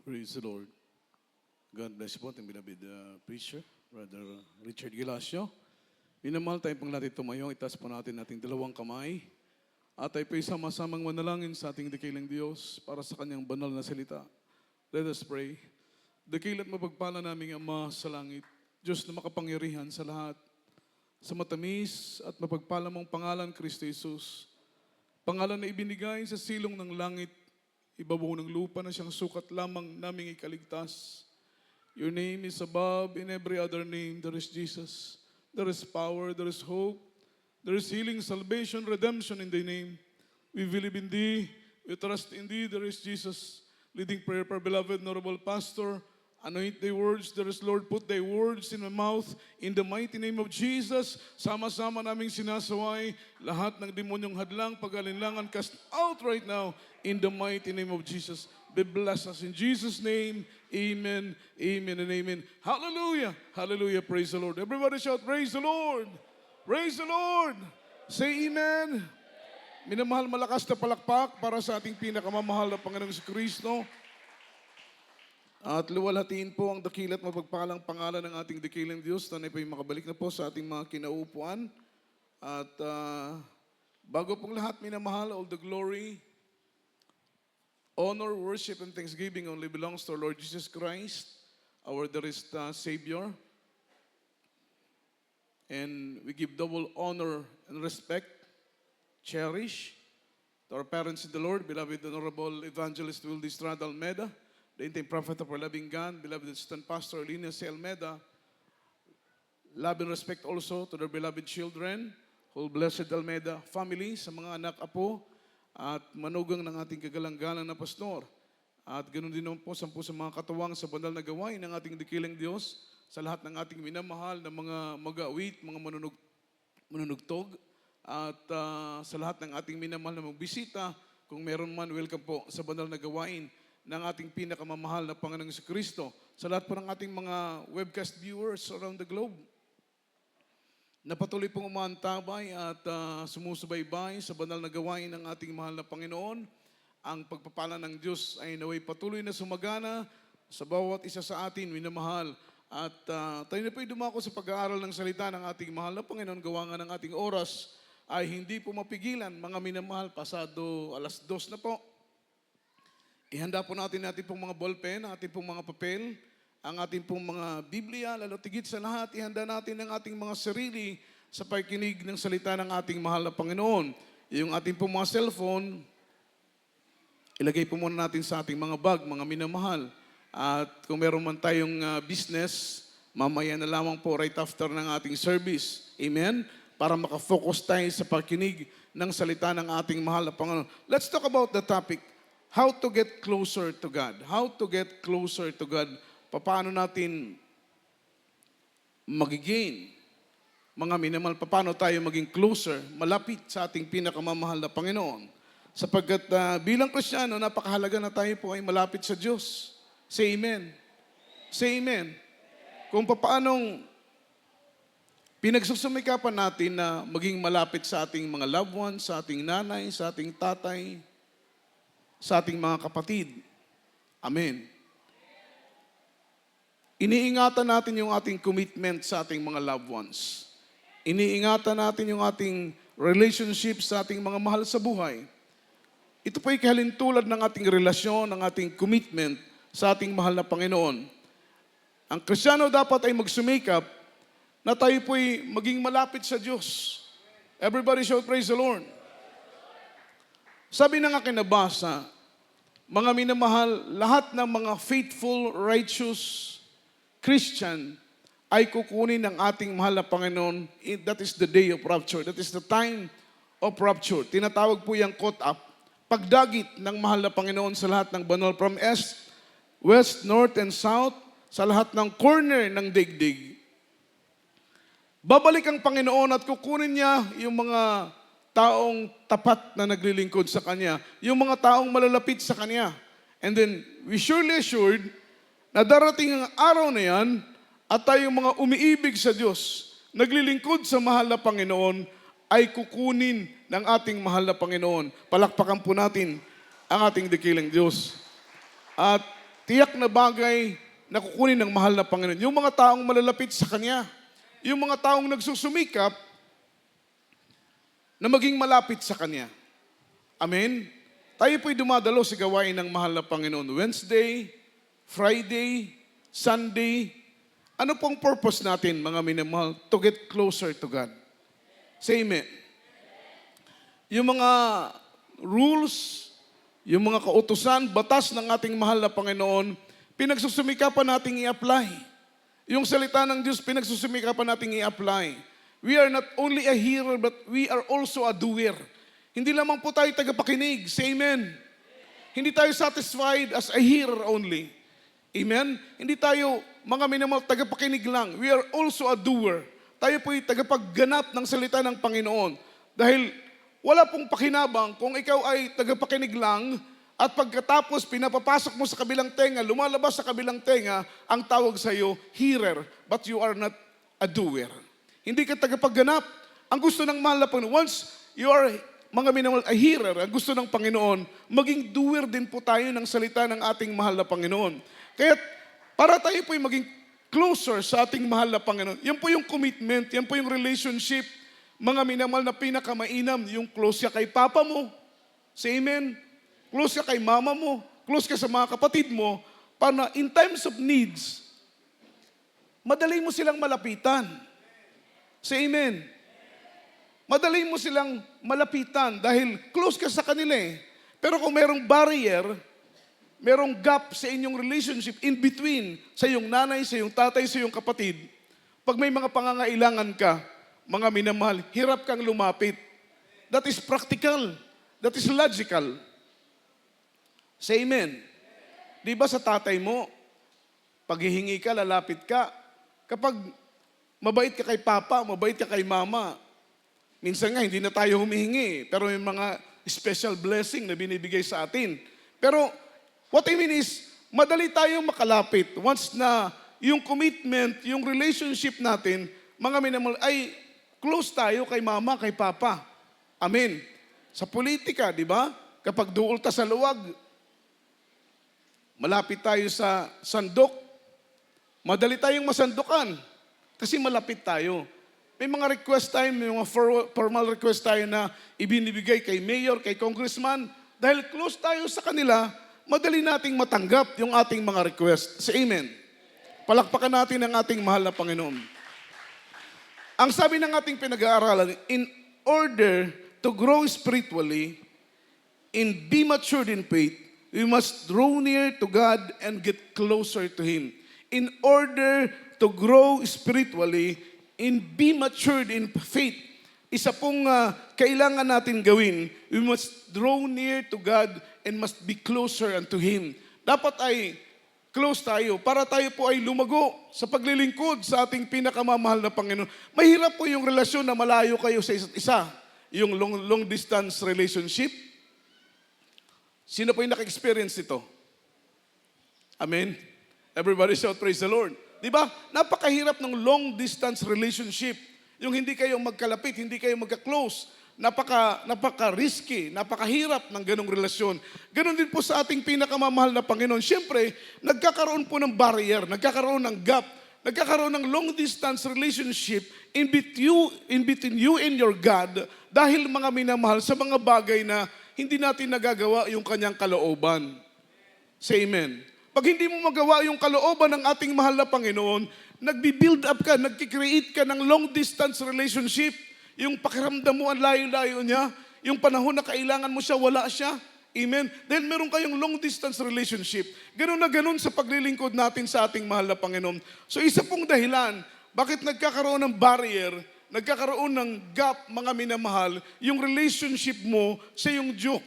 Praise the Lord. God bless po ating beloved preacher, Brother Richard Gilasio. Minamahal tayo pang natin tumayo, itaas po natin ating dalawang kamay. At tayo po sama-samang manalangin sa ating dakilang Diyos para sa kanyang banal na salita. Let us pray. Dakilat mapagpala naming Ama sa langit, Diyos na makapangyarihan sa lahat, sa matamis at mapagpala mong pangalan, Kristo Jesus. Pangalan na ibinigay sa silong ng langit, ibabaw ng lupa na siyang sukat lamang naming ikaligtas. Your name is above in every other name. There is Jesus. There is power. There is hope. There is healing, salvation, redemption in thy name. We believe in thee. We trust in thee. There is Jesus. Leading prayer for beloved, honorable pastor. Anoint thy words. There is, Lord, put thy words in my mouth. In the mighty name of Jesus, sama-sama naming sinasaway lahat ng demonyong hadlang, pag-alinlangan, cast out right now in the mighty name of Jesus. Be blessed us in Jesus' name. Amen, amen, and amen. Hallelujah, hallelujah, praise the Lord. Everybody shout, praise the Lord. Praise the Lord. Say amen. Minamahal malakas na palakpak para sa ating pinakamamahal na Panginoong Kristo. At luwalhatiin po ang dakilat mapagpalang pangalan ng ating dakilang Diyos. Tanay po yung makabalik na po sa ating mga kinaupuan. At bago pong lahat, minamahal, all the glory, honor, worship, and thanksgiving only belongs to our Lord Jesus Christ, our dearest Savior. And we give double honor and respect, cherish, to our parents in the Lord, beloved Honorable Evangelist Wildy Estrada Almeda, the interim prophet of our loving God, beloved Assistant Pastor Elena C. Almeda. Love and respect also to their beloved children, whole blessed Almeda family, sa mga anak, apo, at manugang ng ating kagalang-galang na pastor. At ganoon din naman po sa mga katuwang sa banal na gawain ng ating dakilang Diyos, sa lahat ng ating minamahal na mga mag-awit, mga manunugtog, at sa lahat ng ating minamahal na magbisita, kung meron man, welcome po sa banal na gawain ng ating pinakamamahal na Panginoong Kristo. Sa lahat po ng ating mga webcast viewers around the globe, na patuloy pong umaantabay at sumusubaybay sa banal na gawain ng ating mahal na Panginoon, ang pagpapala ng Diyos ay naway patuloy na sumagana sa bawat isa sa atin, minamahal. At tayo na po'y dumako sa pag-aaral ng salita ng ating mahal na Panginoon, gawa nga ng ating oras ay hindi po mapigilan, mga minamahal, pasado 2:00 na po. Ihanda po natin pong mga ballpen, ating pong mga papel, ang ating pong mga Biblia, lalo tigit sa lahat, ihanda natin ang ating mga sarili sa pakikinig ng salita ng ating mahal na Panginoon. Yung ating pong mga cellphone, ilagay po muna natin sa ating mga bag, mga minamahal. At kung meron man tayong business, mamaya na lamang po right after ng ating service. Amen? Para makafocus tayo sa pakikinig ng salita ng ating mahal na Panginoon. Let's talk about the topic, how to get closer to God. How to get closer to God. Paano natin magigain, mga minamahal, paano tayo maging closer, malapit sa ating pinakamamahal na Panginoon. Sapagkat bilang Kristiyano, napakahalaga na tayo po ay malapit sa Diyos. Say amen. Say amen. Kung paanong pinagsusumikapan natin na maging malapit sa ating mga loved ones, sa ating nanay, sa ating tatay, sa ating mga kapatid. Amen. Iniingatan natin yung ating commitment sa ating mga loved ones. Iniingatan natin yung ating relationship sa ating mga mahal sa buhay. Ito po'y kahalintulad ng ating relasyon, ng ating commitment sa ating mahal na Panginoon. Ang Kristiyano dapat ay magsumikap na tayo po'y maging malapit sa Diyos. Everybody shout praise the Lord. Sabi ng aking nabasa, mga minamahal, lahat ng mga faithful, righteous Christian ay kukunin ng ating mahal na Panginoon. That is the day of rapture. That is the time of rapture. Tinatawag po yung caught up. Pagdagit ng mahal na Panginoon sa lahat ng banal, from east, west, north, and south, sa lahat ng corner ng daigdig. Babalik ang Panginoon at kukunin niya yung mga taong tapat na naglilingkod sa Kanya, yung mga taong malalapit sa Kanya. And then, we surely assured na darating ang araw na yan at tayong mga umiibig sa Diyos, naglilingkod sa mahal na Panginoon, ay kukunin ng ating mahal na Panginoon. Palakpakan po natin ang ating dakilang Diyos. At tiyak na bagay na kukunin ng mahal na Panginoon. Yung mga taong malalapit sa Kanya. Yung mga taong nagsusumikap na maging malapit sa Kanya. Amen? Tayo po'y dumadalo sa gawain ng mahal na Panginoon. Wednesday, Friday, Sunday. Ano pong purpose natin, mga minamahal? To get closer to God. Say amen. Yung mga rules, yung mga kautusan, batas ng ating mahal na Panginoon, pinagsusumikapan nating i-apply. Yung salita ng Diyos, pinagsusumikapan nating i-apply. We are not only a hearer, but we are also a doer. Hindi lamang po tayo tagapakinig. Say amen. Hindi tayo satisfied as a hearer only. Amen? Hindi tayo, mga minamahal, tagapakinig lang. We are also a doer. Tayo po'y tagapagganap ng salita ng Panginoon. Dahil wala pong pakinabang kung ikaw ay tagapakinig lang at pagkatapos pinapapasok mo sa kabilang tenga, lumalabas sa kabilang tenga, ang tawag sa iyo, hearer, but you are not a doer. Hindi ka tagapagganap. Ang gusto ng mahal na Panginoon, once you are mga minamahal, a hearer, ang gusto ng Panginoon, maging doer din po tayo ng salita ng ating mahal na Panginoon. Kaya para tayo po'y maging closer sa ating mahal na Panginoon, yan po yung commitment, yan po yung relationship, mga minamahal na pinakamainam, yung close ka kay papa mo, say amen, close ka kay mama mo, close ka sa mga kapatid mo, para in times of needs, madali mo silang malapitan. Say amen. Madali mo silang malapitan dahil close ka sa kanila eh. Pero kung merong barrier, merong gap sa inyong relationship in between sa iyong nanay, sa iyong tatay, sa iyong kapatid, pag may mga pangangailangan ka, mga minamahal, hirap kang lumapit. That is practical. That is logical. Say amen. Di ba sa tatay mo, paghihingi ka, lalapit ka. Kapag mabait ka kay papa, mabait ka kay mama, minsan nga hindi na tayo humihingi, pero may mga special blessing na binibigay sa atin. Pero what I mean is, madali tayong makalapit once na yung commitment, yung relationship natin, mga minamahal, ay close tayo kay mama, kay papa. Amen. Sa politika, di ba? Kapag duol ta sa luwag, malapit tayo sa sandok, madali tayong masandukan kasi malapit tayo. May mga request tayo, may mga formal request tayo na ibinibigay kay mayor, kay congressman. Dahil close tayo sa kanila, madali nating matanggap yung ating mga request. Sa amen. Palakpakan natin ang ating mahal na Panginoon. Ang sabi ng ating pinag-aaralan, in order to grow spiritually, and be matured in faith, we must draw near to God and get closer to Him. In order to grow spiritually, and be matured in faith, isa pong kailangan natin gawin, we must draw near to God and must be closer unto Him. Dapat ay close tayo para tayo po ay lumago sa paglilingkod sa ating pinakamamahal na Panginoon. Mahirap po yung relasyon na malayo kayo sa isa't isa. Yung long distance relationship. Sino po yung naka-experience nito? Amen? Everybody shout, praise the Lord. Di ba? Napakahirap ng long distance relationship. Yung hindi kayo magkalapit, hindi kayo magka-close. Napaka-risky, napakahirap ng ganong relasyon. Ganon din po sa ating pinakamamahal na Panginoon. Siyempre, nagkakaroon po ng barrier, nagkakaroon ng gap, nagkakaroon ng long distance relationship in between you and your God dahil mga minamahal sa mga bagay na hindi natin nagagawa yung kanyang kalooban. Say amen. Pag hindi mo magawa yung kalooban ng ating mahal na Panginoon, nagbi-build up ka, nagki-create ka ng long distance relationship. Yung pakiramdam mo ang layo-layo niya, yung panahon na kailangan mo siya, wala siya. Amen? Dahil meron kayong long distance relationship. Ganun na ganun sa paglilingkod natin sa ating mahal na Panginoon. So isa pong dahilan, bakit nagkakaroon ng barrier, nagkakaroon ng gap, mga minamahal, yung relationship mo sa yung Diyos,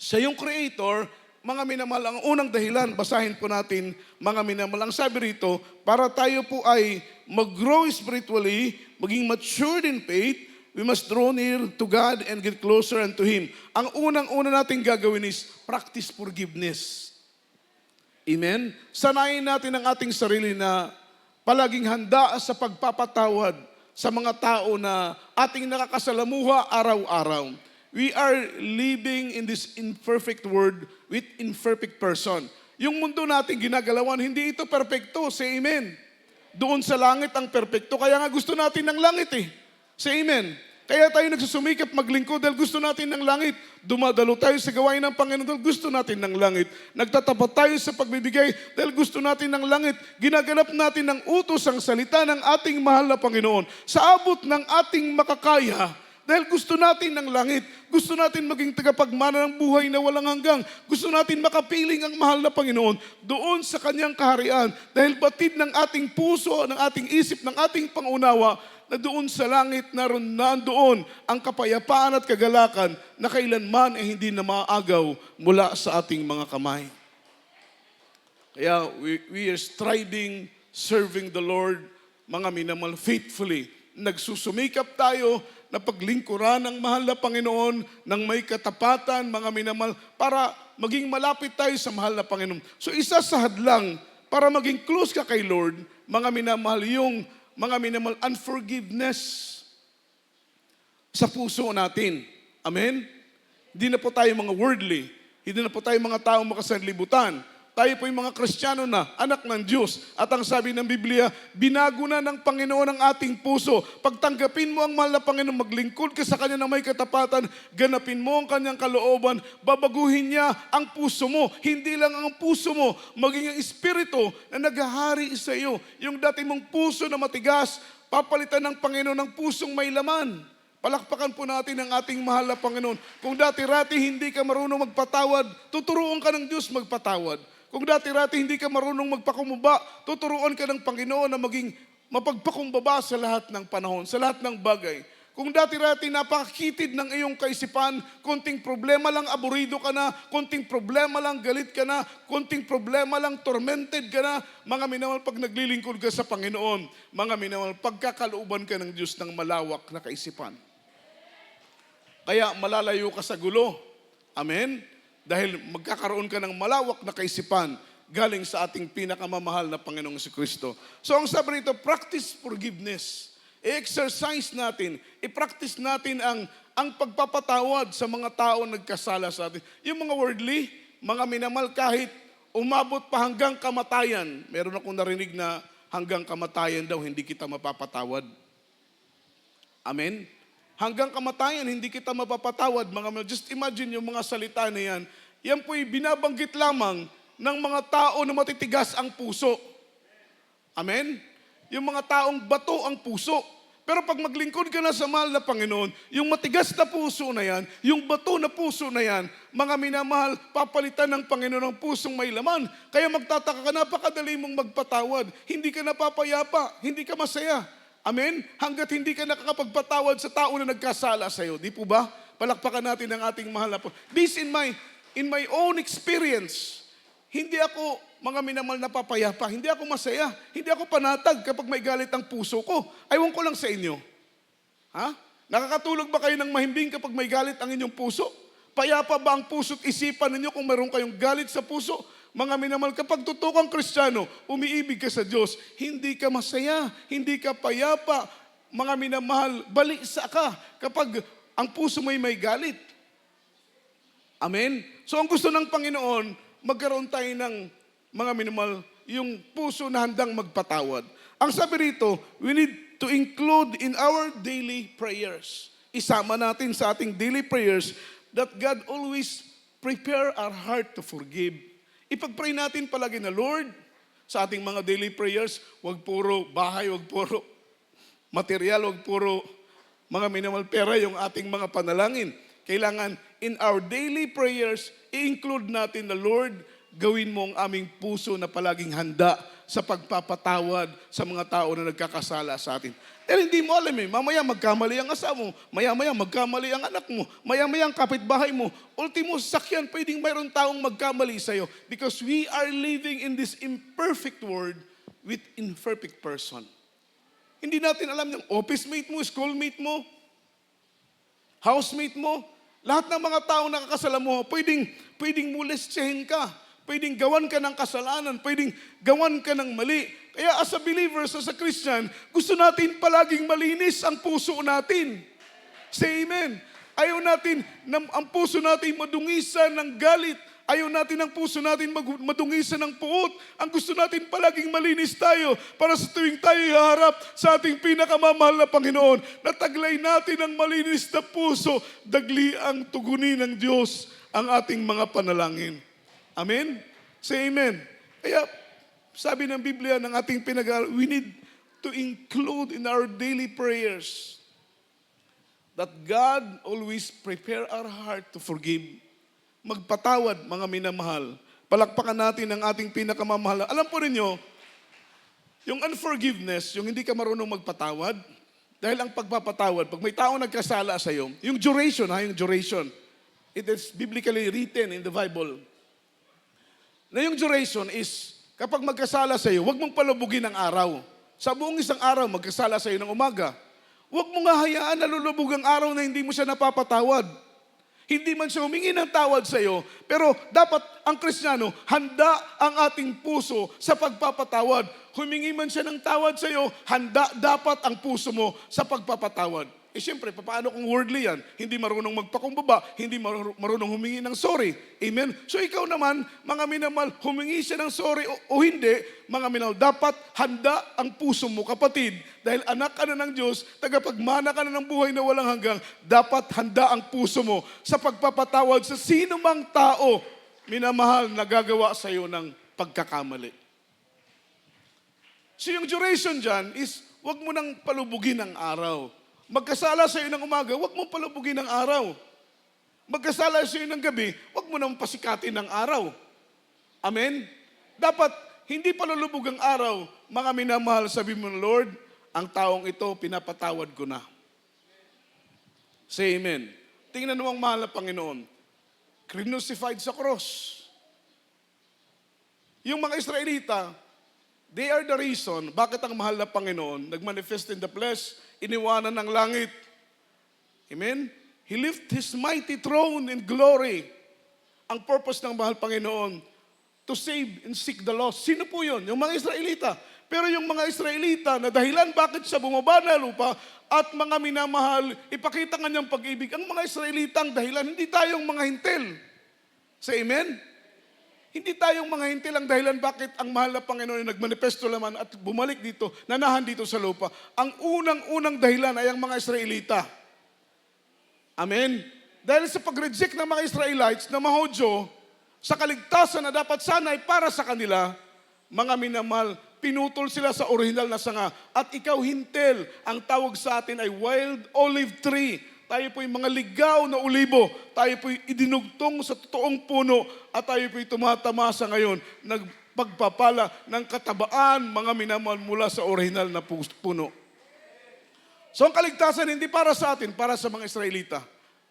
sa yung Creator, mga minamahal, ang unang dahilan, basahin po natin, mga minamahal, ang sabi rito, para tayo po ay mag-grow spiritually, maging matured in faith, we must draw near to God and get closer unto Him. Ang unang-una natin gagawin is practice forgiveness. Amen? Sanayin natin ang ating sarili na palaging handa sa pagpapatawad sa mga tao na ating nakakasalamuha araw-araw. We are living in this imperfect world with imperfect person. Yung mundo natin ginagalawan, hindi ito perpekto. Say amen. Doon sa langit ang perpekto. Kaya nga gusto natin ng langit eh. Say amen. Kaya tayo nagsusumikap maglingkod dahil gusto natin ng langit. Dumadalo tayo sa gawain ng Panginoon dahil gusto natin ng langit. Nagtatapat tayo sa pagbibigay dahil gusto natin ng langit. Ginaganap natin ng utos ang salita ng ating mahal na Panginoon. Sa abot ng ating makakaya, dahil gusto natin ng langit. Gusto natin maging tagapagmana ng buhay na walang hanggang. Gusto natin makapiling ang mahal na Panginoon doon sa kanyang kaharian. Dahil batid ng ating puso, ng ating isip, ng ating pangunawa, na doon sa langit nandoon ang kapayapaan at kagalakan na kailanman ay hindi na maagaw mula sa ating mga kamay. Kaya we are striving, serving the Lord, mga minamahal, faithfully. Nagsusumikap tayo na paglingkuran ng mahal na Panginoon ng may katapatan, mga minamahal, para maging malapit tayo sa mahal na Panginoon. So isa sa hadlang para maging close ka kay Lord, mga minamahal, yung mga minamahal, unforgiveness sa puso natin. Amen? Hindi na po tayo mga worldly. Hindi na po tayo mga taong makasanlibutan. Tayo po yung mga Kristiyano na, anak ng Diyos. At ang sabi ng Biblia, binago na ng Panginoon ang ating puso. Pagtanggapin mo ang mahal na Panginoon, maglingkod ka sa Kanya na may katapatan, ganapin mo ang Kanyang kalooban, babaguhin niya ang puso mo. Hindi lang ang puso mo, maging ang espiritu na naghahari sa iyo. Yung dati mong puso na matigas, papalitan ng Panginoon ng pusong may laman. Palakpakan po natin ang ating mahal na Panginoon. Kung dati-rati hindi ka marunong magpatawad, tuturuan ka ng Diyos magpatawad. Kung dati-rati hindi ka marunong magpakumbaba, tuturuan ka ng Panginoon na maging mapagpakumbaba sa lahat ng panahon, sa lahat ng bagay. Kung dati-rati napakakitid ng iyong kaisipan, konting problema lang aburido ka na, konting problema lang galit ka na, konting problema lang tormented ka na, mga minamahal, pag naglilingkod ka sa Panginoon, mga minamahal, pagkakalooban ka ng Diyos ng malawak na kaisipan. Kaya malalayo ka sa gulo. Amen? Dahil magkakaroon ka ng malawak na kaisipan galing sa ating pinakamamahal na Panginoong Jesucristo. So ang sabi rito, practice forgiveness. I-exercise natin, i-practice natin ang pagpapatawad sa mga tao nagkasala sa atin. Yung mga worldly, mga minamal, kahit umabot pa hanggang kamatayan. Meron akong narinig na hanggang kamatayan daw, hindi kita mapapatawad. Amen? Hanggang kamatayan, hindi kita mapapatawad. Just imagine yung mga salita na yan. Yan po'y binabanggit lamang ng mga tao na matitigas ang puso. Amen? Yung mga taong bato ang puso. Pero pag maglingkod ka na sa mahal na Panginoon, yung matigas na puso na yan, yung bato na puso na yan, mga minamahal, papalitan ng Panginoon ng pusong may laman. Kaya magtataka ka, napakadali mong magpatawad. Hindi ka napapayapa, hindi ka masaya. Amen? Hanggat hindi ka nakakapagpatawad sa tao na nagkasala sa iyo. Di po ba? Palakpakan natin ang ating mahal na po. This in my own experience, hindi ako mga minamahal na papayapa, hindi ako masaya, hindi ako panatag kapag may galit ang puso ko. Aywan ko lang sa inyo. Ha? Nakakatulog ba kayo ng mahimbing kapag may galit ang inyong puso? Payapa ba ang puso't isipan ninyo kung mayroon kayong galit sa puso? Mga minamahal, kapag totoo kang Kristiyano, umiibig ka sa Diyos, hindi ka masaya, hindi ka payapa. Mga minamahal, balisa ka kapag ang puso mo'y may galit. Amen? So ang gusto ng Panginoon, magkaroon tayo ng mga minamahal, yung puso na handang magpatawad. Ang sabi rito, we need to include in our daily prayers. Isama natin sa ating daily prayers that God always prepare our heart to forgive. Ipag-pray natin palagi na, Lord, sa ating mga daily prayers, wag puro bahay, wag puro material, wag puro mga minimal pera yung ating mga panalangin. Kailangan in our daily prayers, i-include natin na, Lord, gawin mo ang aming puso na palaging handa sa pagpapatawad sa mga tao na nagkakasala sa atin. Dahil hindi mo alam mamaya magkamali ang asawa mo, maya-maya magkamali ang anak mo, maya-maya ang kapitbahay mo. Ultimo, sakyan, pwedeng mayroon taong magkamali sa'yo because we are living in this imperfect world with imperfect person. Hindi natin alam yung office mate mo, schoolmate mo, housemate mo, lahat ng mga taong nakakasala mo, pwedeng molestyahin ka, pwedeng gawan ka ng kasalanan, pwedeng gawan ka ng mali. Kaya as a believer, as a Christian, gusto natin palaging malinis ang puso natin. Say amen. Ayaw natin na ang puso natin madungisan ng galit. Ayaw natin ang puso natin madungisan ng puot. Ang gusto natin palaging malinis tayo para sa tuwing tayo iharap sa ating pinakamamahal na Panginoon. Nataglay natin ang malinis na puso, dagli ang tugunin ng Diyos ang ating mga panalangin. Amen? Say amen. Kaya sabi ng Biblia ng ating we need to include in our daily prayers that God always prepare our heart to forgive. Magpatawad, mga minamahal. Palakpakan natin ang ating pinakamamahal. Alam po ninyo, yung unforgiveness, yung hindi ka marunong magpatawad, dahil ang pagpapatawad, pag may tao nagkasala sa iyo, yung duration, yung duration, it is biblically written in the Bible, na yung duration is, kapag magkasala sa iyo, huwag mong palubugin ang araw. Sa buong isang araw, magkasala sa iyo ng umaga. Huwag mong hayaan na lulubog ang araw na hindi mo siya napapatawad. Hindi man siya humingi ng tawad sa iyo, pero dapat ang Kristiyano, handa ang ating puso sa pagpapatawad. Humingi man siya ng tawad sa iyo, handa dapat ang puso mo sa pagpapatawad. Eh siyempre, paano kung worldly yan? Hindi marunong magpakumbaba, hindi marunong humingi ng sorry. Amen? So ikaw naman, mga minamahal, humingi siya ng sorry o hindi, mga minamahal, dapat handa ang puso mo, kapatid. Dahil anak ka na ng Diyos, tagapagmana ka na ng buhay na walang hanggang, dapat handa ang puso mo sa pagpapatawad sa sino mang tao, minamahal, na gagawa sa iyo ng pagkakamali. So yung duration dyan is, wag mo nang palubugin ang araw. Magkasala sa iyo ng umaga, huwag mong palubugin ng araw. Magkasala sa iyo ng gabi, huwag mo nang pasikatin ng araw. Amen? Dapat, hindi palulubog ang araw, mga minamahal, sabi mo, Lord, ang taong ito, pinapatawad ko na. Say amen. Tingnan mo ang mahal na Panginoon. Crucified sa cross. Yung mga Israelita, they are the reason bakit ang mahal na Panginoon nagmanifest in the flesh, iniwanan ng langit. Amen? He left His mighty throne in glory. Ang purpose ng mahal Panginoon, to save and seek the lost. Sino po yun? Yung mga Israelita. Pero yung mga Israelita na dahilan bakit siya bumaba na lupa at mga minamahal, ipakita kanyang pag-ibig. Ang mga Israelita ang dahilan, hindi tayong mga hintil. Say amen? Hindi tayong mga hintil ang dahilan bakit ang mahal na Panginoon ay nagmanifesto naman at bumalik dito, nanahan dito sa lupa. Ang unang-unang dahilan ay ang mga Israelita. Amen? Dahil sa pag-reject ng mga Israelites na Mahodyo, sa kaligtasan na dapat sana ay para sa kanila, mga minamahal, pinutol sila sa original na sanga. At ikaw hintil, ang tawag sa atin ay wild olive tree. Tayo po'y mga ligaw na ulibo. Tayo po'y idinugtong sa totoong puno at tayo po'y tumatamasa ngayon nagpagpapala ng katabaan, mga minamahal, mula sa original na puno. So ang kaligtasan hindi para sa atin, para sa mga Israelita.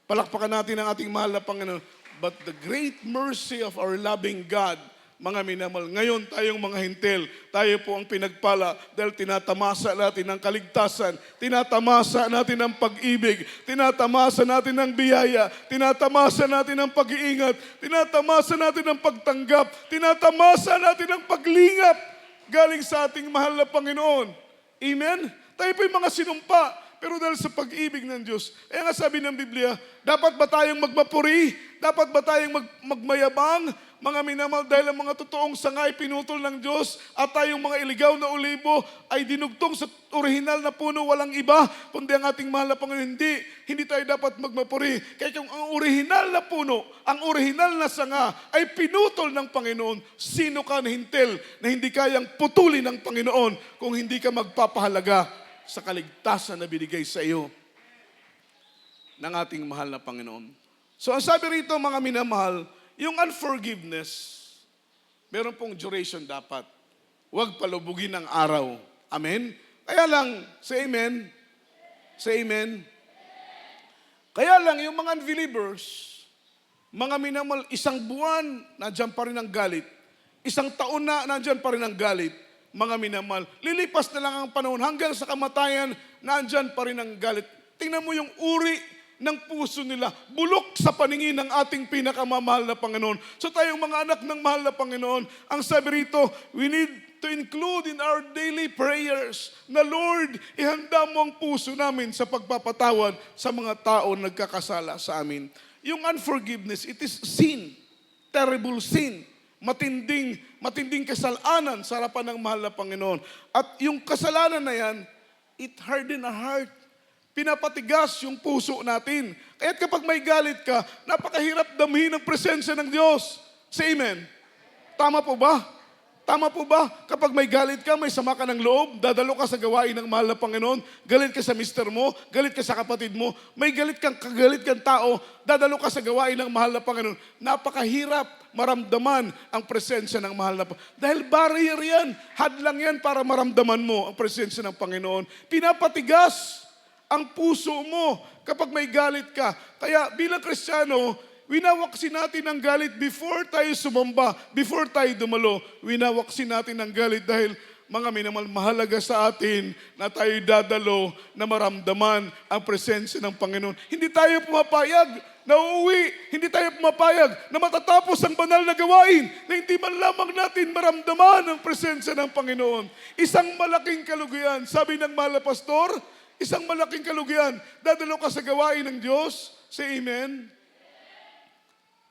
Palakpakan natin ang ating mahal na Panginoon. But the great mercy of our loving God, mga minamahal, ngayon tayong mga hintil, tayo po ang pinagpala dahil tinatamasa natin ang kaligtasan, tinatamasa natin ang pag-ibig, tinatamasa natin ang biyaya, tinatamasa natin ang pag-iingat, tinatamasa natin ang pagtanggap, tinatamasa natin ang paglingap galing sa ating mahal na Panginoon. Amen? Tayo po yung mga sinumpa, pero dahil sa pag-ibig ng Diyos. Kaya nga sabi ng Biblia, dapat ba tayong magmapuri? Dapat ba tayong magmayabang? Mga minamahal, dahil ang mga totoong sangay pinutol ng Diyos at tayong mga iligaw na ulibo ay dinugtong sa orihinal na puno, walang iba, kundi ang ating mahal na Panginoon. Hindi tayo dapat magmapuri. Kaya kung ang orihinal na puno, ang orihinal na sanga ay pinutol ng Panginoon, sino ka na hintil na hindi kayang putulin ng Panginoon kung hindi ka magpapahalaga sa kaligtasan na binigay sa iyo ng ating mahal na Panginoon. So ang sabi rito, mga minamahal, yung unforgiveness, meron pong duration dapat. Huwag palubugin ang araw. Amen? Kaya lang, say amen. Say amen. Kaya lang, yung mga unbelievers, mga minamahal, isang buwan, nandiyan pa rin ang galit. Isang taon na, nandiyan pa rin ang galit. Mga minamahal, lilipas na lang ang panahon hanggang sa kamatayan, nandiyan pa rin ang galit. Tingnan mo yung uri ng puso nila, bulok sa paningin ng ating pinakamamahal na Panginoon. So tayong mga anak ng mahal na Panginoon, ang sabi rito, we need to include in our daily prayers na Lord, ihanda mo ang puso namin sa pagpapatawad sa mga tao nagkakasala sa amin. Yung unforgiveness, it is sin. terrible sin. Matinding kasalanan sa harapan ng mahal na Panginoon. At yung kasalanan na yan, it harden our heart. Pinapatigas yung puso natin. Kaya kapag may galit ka, napakahirap damhin ang presensya ng Diyos. Say amen. Tama po ba? Tama po ba? Kapag may galit ka, may sama ka ng loob, dadalo ka sa gawain ng mahal na Panginoon, galit ka sa mister mo, galit ka sa kapatid mo, may galit kang tao, dadalo ka sa gawain ng mahal na Panginoon. Napakahirap maramdaman ang presensya ng mahal na Panginoon. Dahil barrier yan, hadlang yan para maramdaman mo ang presensya ng Panginoon. Pinapatigas ang puso mo kapag may galit ka. Kaya bilang Kristiyano, winawaksin natin ang galit before tayo sumamba, before tayo dumalo. Winawaksin natin ang galit dahil mga minamahal, mahalaga sa atin na tayo dadalo na maramdaman ang presensya ng Panginoon. Hindi tayo pumapayag na uuwi. Hindi tayo pumapayag na matatapos ang banal na gawain na hindi man lamang natin maramdaman ang presensya ng Panginoon. Isang malaking kalugian. Sabi ng mahal na pastor, isang malaking kalugian. Dadalo ka sa gawain ng Diyos. Say amen.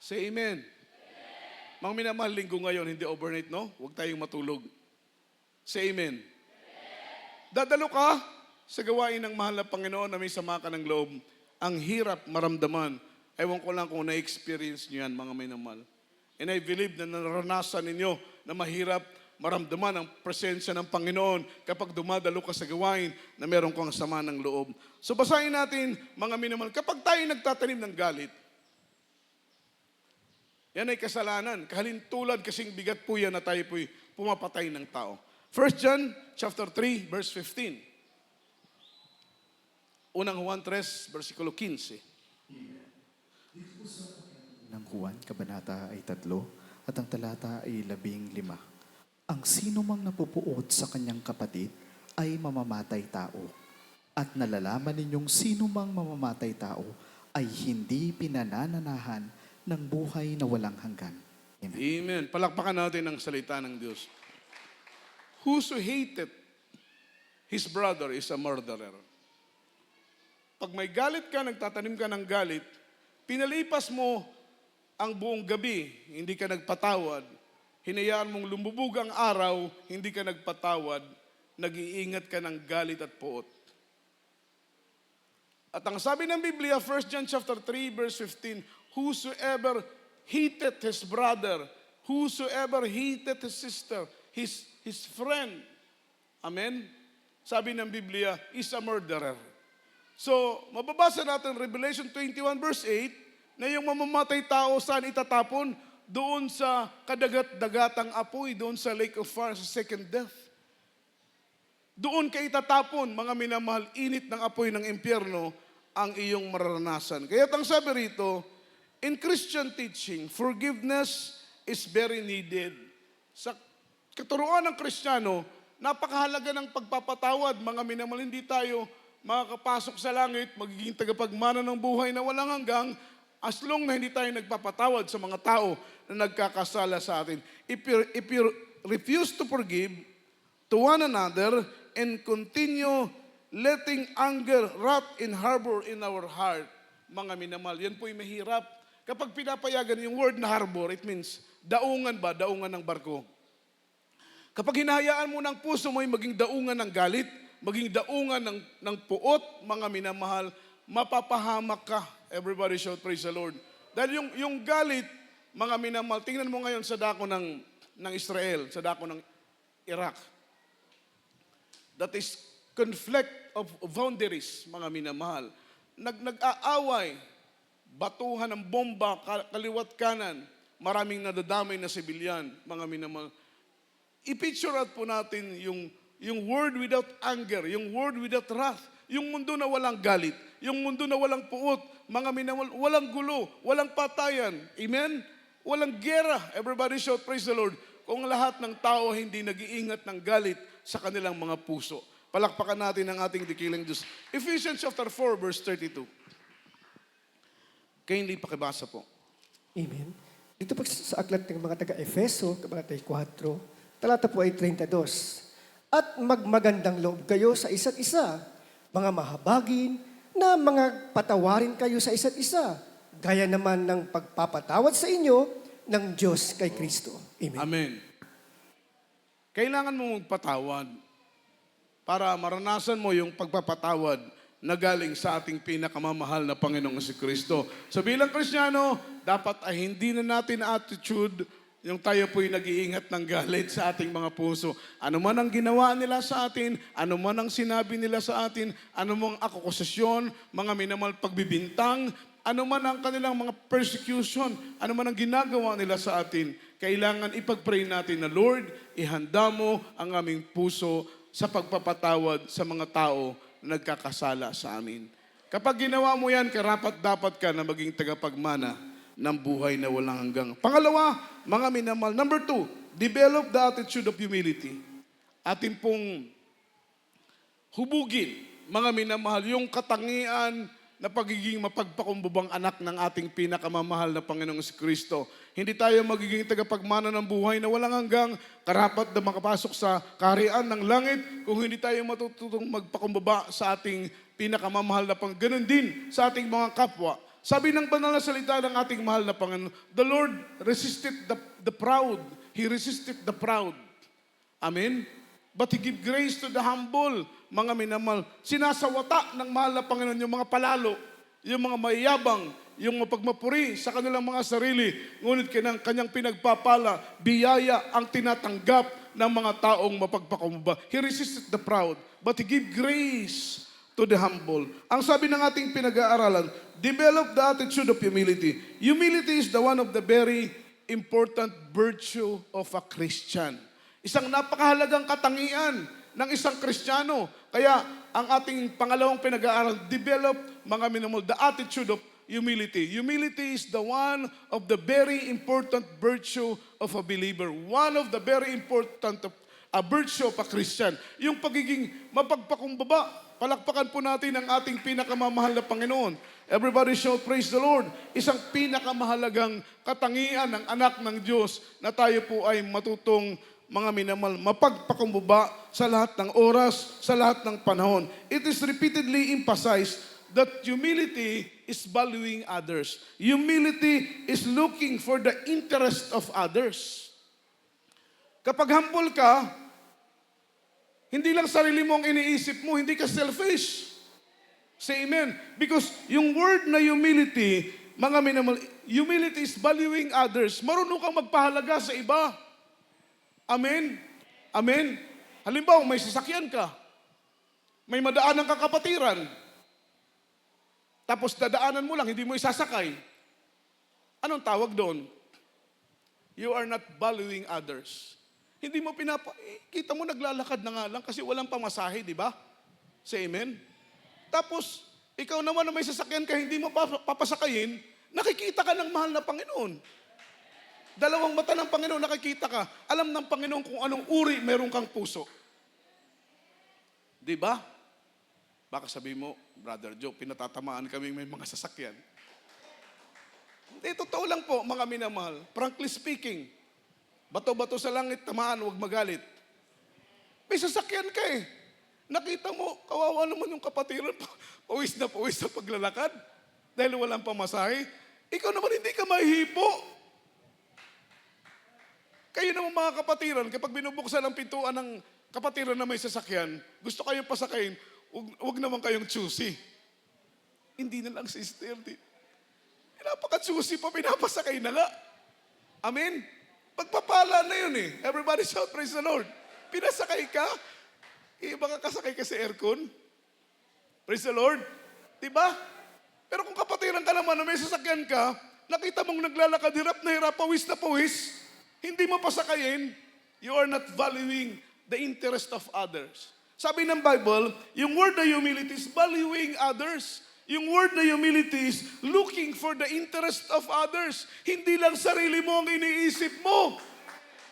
Say amen. Mga minamahal, linggo ngayon, hindi overnight, no? Huwag tayong matulog. Say amen. Dadalo ka sa gawain ng mahal na Panginoon na may sama ka ng loob. Ang hirap maramdaman. Ewan ko lang kung na-experience nyo yan, mga minamahal. And I believe na naranasan ninyo na mahirap maramdaman ang presensya ng Panginoon kapag dumadalo ka sa gawain na meron kang sama ng loob. So basahin natin, mga minamahal, kapag tayo nagtatanim ng galit, yan ay kasalanan. Kahalintulad kasing bigat po yan na tayo po'y pumapatay ng tao. 1 John chapter 3, verse 15. Unang Juan 3, versikulo 15. Ng Juan, kabanata ay 3, at ang talata ay 15. Ang sino mang napupuot sa kanyang kapatid ay mamamatay tao. At nalalaman ninyong sino mang mamamatay tao ay hindi pinanananahan ng buhay na walang hanggan. Amen. Amen. Palakpakan natin ang salita ng Diyos. Whoso hated his brother is a murderer. Pag may galit ka, nagtatanim ka ng galit, pinalipas mo ang buong gabi, hindi ka nagpatawad, hinayaan mong lumubog ang araw, hindi ka nagpatawad, nag-iingat ka ng galit at puot. At ang sabi ng Biblia, 1 John chapter 3, verse 15, whosoever hated his brother, whosoever hated his sister, his friend, amen? Sabi ng Biblia, is a murderer. So, mababasa natin Revelation 21 verse 8, na yung mamamatay tao saan itatapon? Doon sa kadagat-dagatang apoy, doon sa lake of fire, sa second death. Doon ka itatapon, mga minamahal, init ng apoy ng impyerno, ang iyong mararanasan. Kaya ang sabi rito, in Christian teaching, forgiveness is very needed. Sa katuruan ng Kristiyano, napakahalaga ng pagpapatawad. Mga minamahal, hindi tayo makakapasok sa langit, magiging tagapagmana ng buhay na walang hanggang, as long na hindi tayo nagpapatawad sa mga tao na nagkakasala sa atin. If you refuse to forgive to one another and continue letting anger rot and harbor in our heart, mga minamahal, yan po'y mahirap. Kapag pinapayagan yung word na harbor, it means daungan ba? Daungan ng barko. Kapag hinahayaan mo ng puso mo ay maging daungan ng galit, maging daungan ng puot, mga minamahal, mapapahamak ka. Everybody shout praise the Lord. Dahil yung galit, mga minamahal, tingnan mo ngayon sa dako ng Israel, sa dako ng Iraq. That is conflict of boundaries, mga minamahal. Nag-aaway, batuhan ng bomba, kaliwat kanan, maraming nadadamay na sibilyan, mga minamahal. I-picture out po natin yung word without anger, yung word without wrath, yung mundo na walang galit, yung mundo na walang puot, mga minamahal, walang gulo, walang patayan. Amen? Walang gera. Everybody shout, praise the Lord. Kung lahat ng tao hindi nag-iingat ng galit sa kanilang mga puso. Palakpakan natin ang ating dikilang Diyos. Ephesians chapter 4, verse 32. Kaya hindi pakibasa po. Amen. Dito po sa aklat ng mga taga-Efeso, kabanata 4, talata po ay 32. At magmagandang loob kayo sa isa't isa, mga mahabagin, na mga patawarin kayo sa isa't isa, gaya naman ng pagpapatawad sa inyo ng Diyos kay Kristo. Amen. Amen. Kailangan mo magpatawad para maranasan mo yung pagpapatawad na galing sa ating pinakamamahal na Panginoong Kristo. So bilang Kristiyano, dapat ay hindi na natin attitude yung tayo po'y nag-iingat ng galit sa ating mga puso. Ano man ang ginawa nila sa atin, ano man ang sinabi nila sa atin, ano mang akusasyon, mga minamal pagbibintang, ano man ang kanilang mga persecution, ano man ang ginagawa nila sa atin, kailangan ipag-pray natin na, Lord, ihanda mo ang aming puso sa pagpapatawad sa mga tao na nagkakasala sa amin. Kapag ginawa mo yan, karapat-dapat ka na maging tagapagmana ng buhay na walang hanggang. Pangalawa, mga minamahal. Number 2, develop the attitude of humility. Atin pong hubugin, mga minamahal, yung katangian na pagiging mapagpakumbabang anak ng ating pinakamamahal na Panginoong Kristo. Hindi tayo magiging tagapagmana ng buhay na walang hanggang, karapat na makapasok sa kaharian ng langit kung hindi tayo matututong magpakumbaba sa ating pinakamamahal na Panginoon. Ganun din sa ating mga kapwa. Sabi ng banal na salita ng ating mahal na Panginoon, the Lord resisted the proud. He resisted the proud. Amen? But He give grace to the humble, mga minamahal. Sinasawata ng mahal na Panginoon yung mga palalo, yung mga mayabang, yung mapagmapuri sa kanilang mga sarili. Ngunit kanyang pinagpapala, biyaya ang tinatanggap ng mga taong mapagpakumbaba. He resisted the proud, but He give grace to the humble. Ang sabi ng ating pinag-aaralan, develop the attitude of humility. Humility is the one of the very important virtue of a Christian. Isang napakahalagang katangian ng isang Kristiyano. Kaya ang ating pangalawang pinag-aaral, develop, mga minamahal, the attitude of humility. Humility is the one of the very important virtue of a believer. One of the very important virtue of a Christian. Yung pagiging mapagpakumbaba. Palakpakan po natin ang ating pinakamamahal na Panginoon. Everybody shout, praise the Lord. Isang pinakamahalagang katangian ng anak ng Diyos na tayo po ay matutong, mga minamahal, mapagpakumbaba sa lahat ng oras, sa lahat ng panahon. It is repeatedly emphasized that humility is valuing others. Humility is looking for the interest of others. Kapag humble ka, hindi lang sarili mo ang iniisip mo, hindi ka selfish. Say amen. Because yung word na humility, mga minamahal, humility is valuing others. Marunong kang magpahalaga sa iba. Amen? Amen? Halimbawa, may sasakyan ka. May madaanan ka kapatiran. Tapos dadaanan mo lang, hindi mo isasakay. Anong tawag doon? You are not valuing others. Hindi mo kita mo naglalakad na nga lang kasi walang pamasahe, di ba? Say amen? Tapos, ikaw naman na may sasakyan ka, hindi mo papasakayin, nakikita ka ng mahal na Panginoon. Dalawang mata ng Panginoon, nakikita ka. Alam ng Panginoon kung anong uri meron kang puso. Di ba? Baka sabi mo, Brother Joe, pinatatamaan kami may mga sasakyan. Hindi, totoo lang po, mga minamahal. Frankly speaking, bato-bato sa langit, tamaan, huwag magalit. May sasakyan ka eh. Nakita mo, kawawa naman yung kapatiran, pawis na paglalakad dahil walang pamasahe. Ikaw naman hindi ka mahihipo. Kayo naman mga kapatiran, kapag binubuksan ang pintuan ng kapatiran na may sasakyan, gusto kayong pasakayin, huwag naman kayong choosy. Hindi na lang, sister. Napaka-choosy pa, pinapasakay na nga. Amen? Pagpapala na yun eh. Everybody shout, praise the Lord. Pinasakay ka, baka kasakay ka sa aircon. Praise the Lord. Diba? Pero kung kapatiran ka naman na may sasakyan ka, nakita mong naglalakad, hirap na hirap, pawis na pawis, hindi mo pasakayin, you are not valuing the interest of others. Sabi ng Bible, yung word na humility is valuing others. Yung word na humility is looking for the interest of others. Hindi lang sarili mo ang iniisip mo.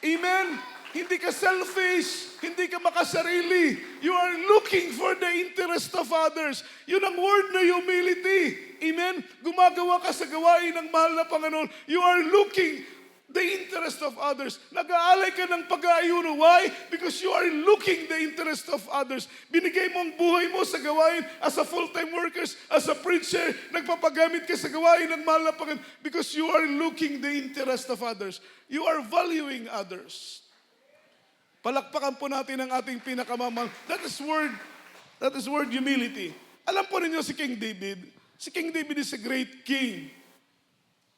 Amen? Hindi ka selfish. Hindi ka makasarili. You are looking for the interest of others. Yun ang word na humility. Amen? Gumagawa ka sa gawain ng mahal na Panginoon. You are looking the interest of others. Nag-aalay ka ng pag-aayuno. Why? Because you are looking the interest of others. Binigay mo ang buhay mo sa gawain as a full-time workers, as a preacher, nagpapagamit ka sa gawain ng mahal na Panginoon because you are looking the interest of others. You are valuing others. Palakpakan po natin ang ating pinakamamahal. That is word humility. Alam po ninyo si King David. Si King David is a great king.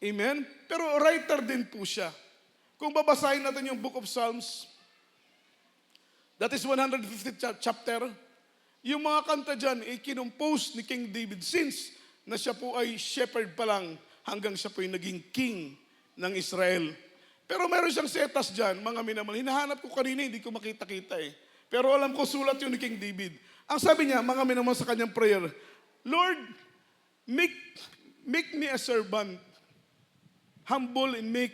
Amen? Pero writer din po siya. Kung babasahin natin yung Book of Psalms, that is 150th chapter, yung mga kanta dyan, kinumpose ni King David since na siya po ay shepherd pa lang hanggang siya po ay naging king ng Israel. Pero meron siyang setas dyan, mga minamahal. Hinahanap ko kanina, hindi ko makita-kita eh. Pero alam ko, sulat yun ni King David. Ang sabi niya, mga minamahal sa kanyang prayer, Lord, make me a servant, humble and meek.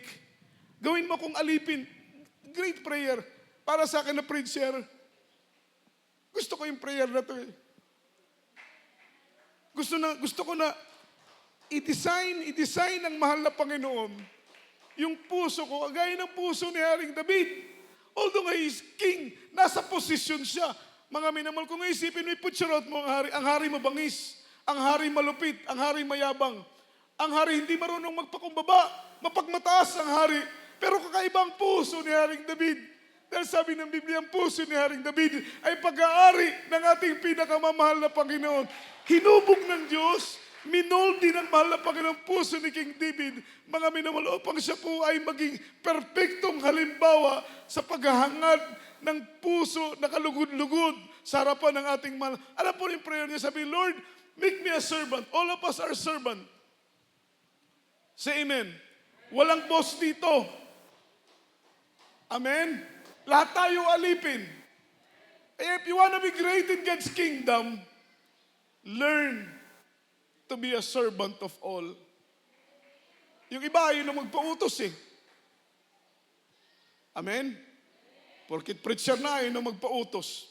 Gawin mo kong alipin. Great prayer. Para sa akin na preacher. Gusto ko yung prayer na to eh. Gusto ko na i-design ng mahal na Panginoon yung puso ko, gaya ng puso ni Haring David. Although nga he is king, nasa posisyon siya. Mga minamahal, kung isipin mo, iputsurot mo ang hari mabangis, ang hari malupit, ang hari mayabang. Ang hari hindi marunong magpakumbaba, mapagmataas ang hari. Pero kakaibang puso ni Haring David. Dahil sabi ng Biblia, ang puso ni Haring David ay pag-aari ng ating pinakamamahal na Panginoon. Hinubog ng Diyos, minoldi ng mahal na Panginoon puso ni King David, mga minamahal, upang siya po ay maging perpektong halimbawa sa paghahangad ng puso na kalugod-lugod sa harapan ng ating mahal. Alam po yung prayer niya, sabi, Lord, make me a servant. All of us are servant. Say amen. Walang boss dito. Amen? Lahat tayo alipin. If you want to be great in God's kingdom, learn to be a servant of all. Yung iba, yun na magpautos eh. Amen? Porkit preacher na, yun na magpautos.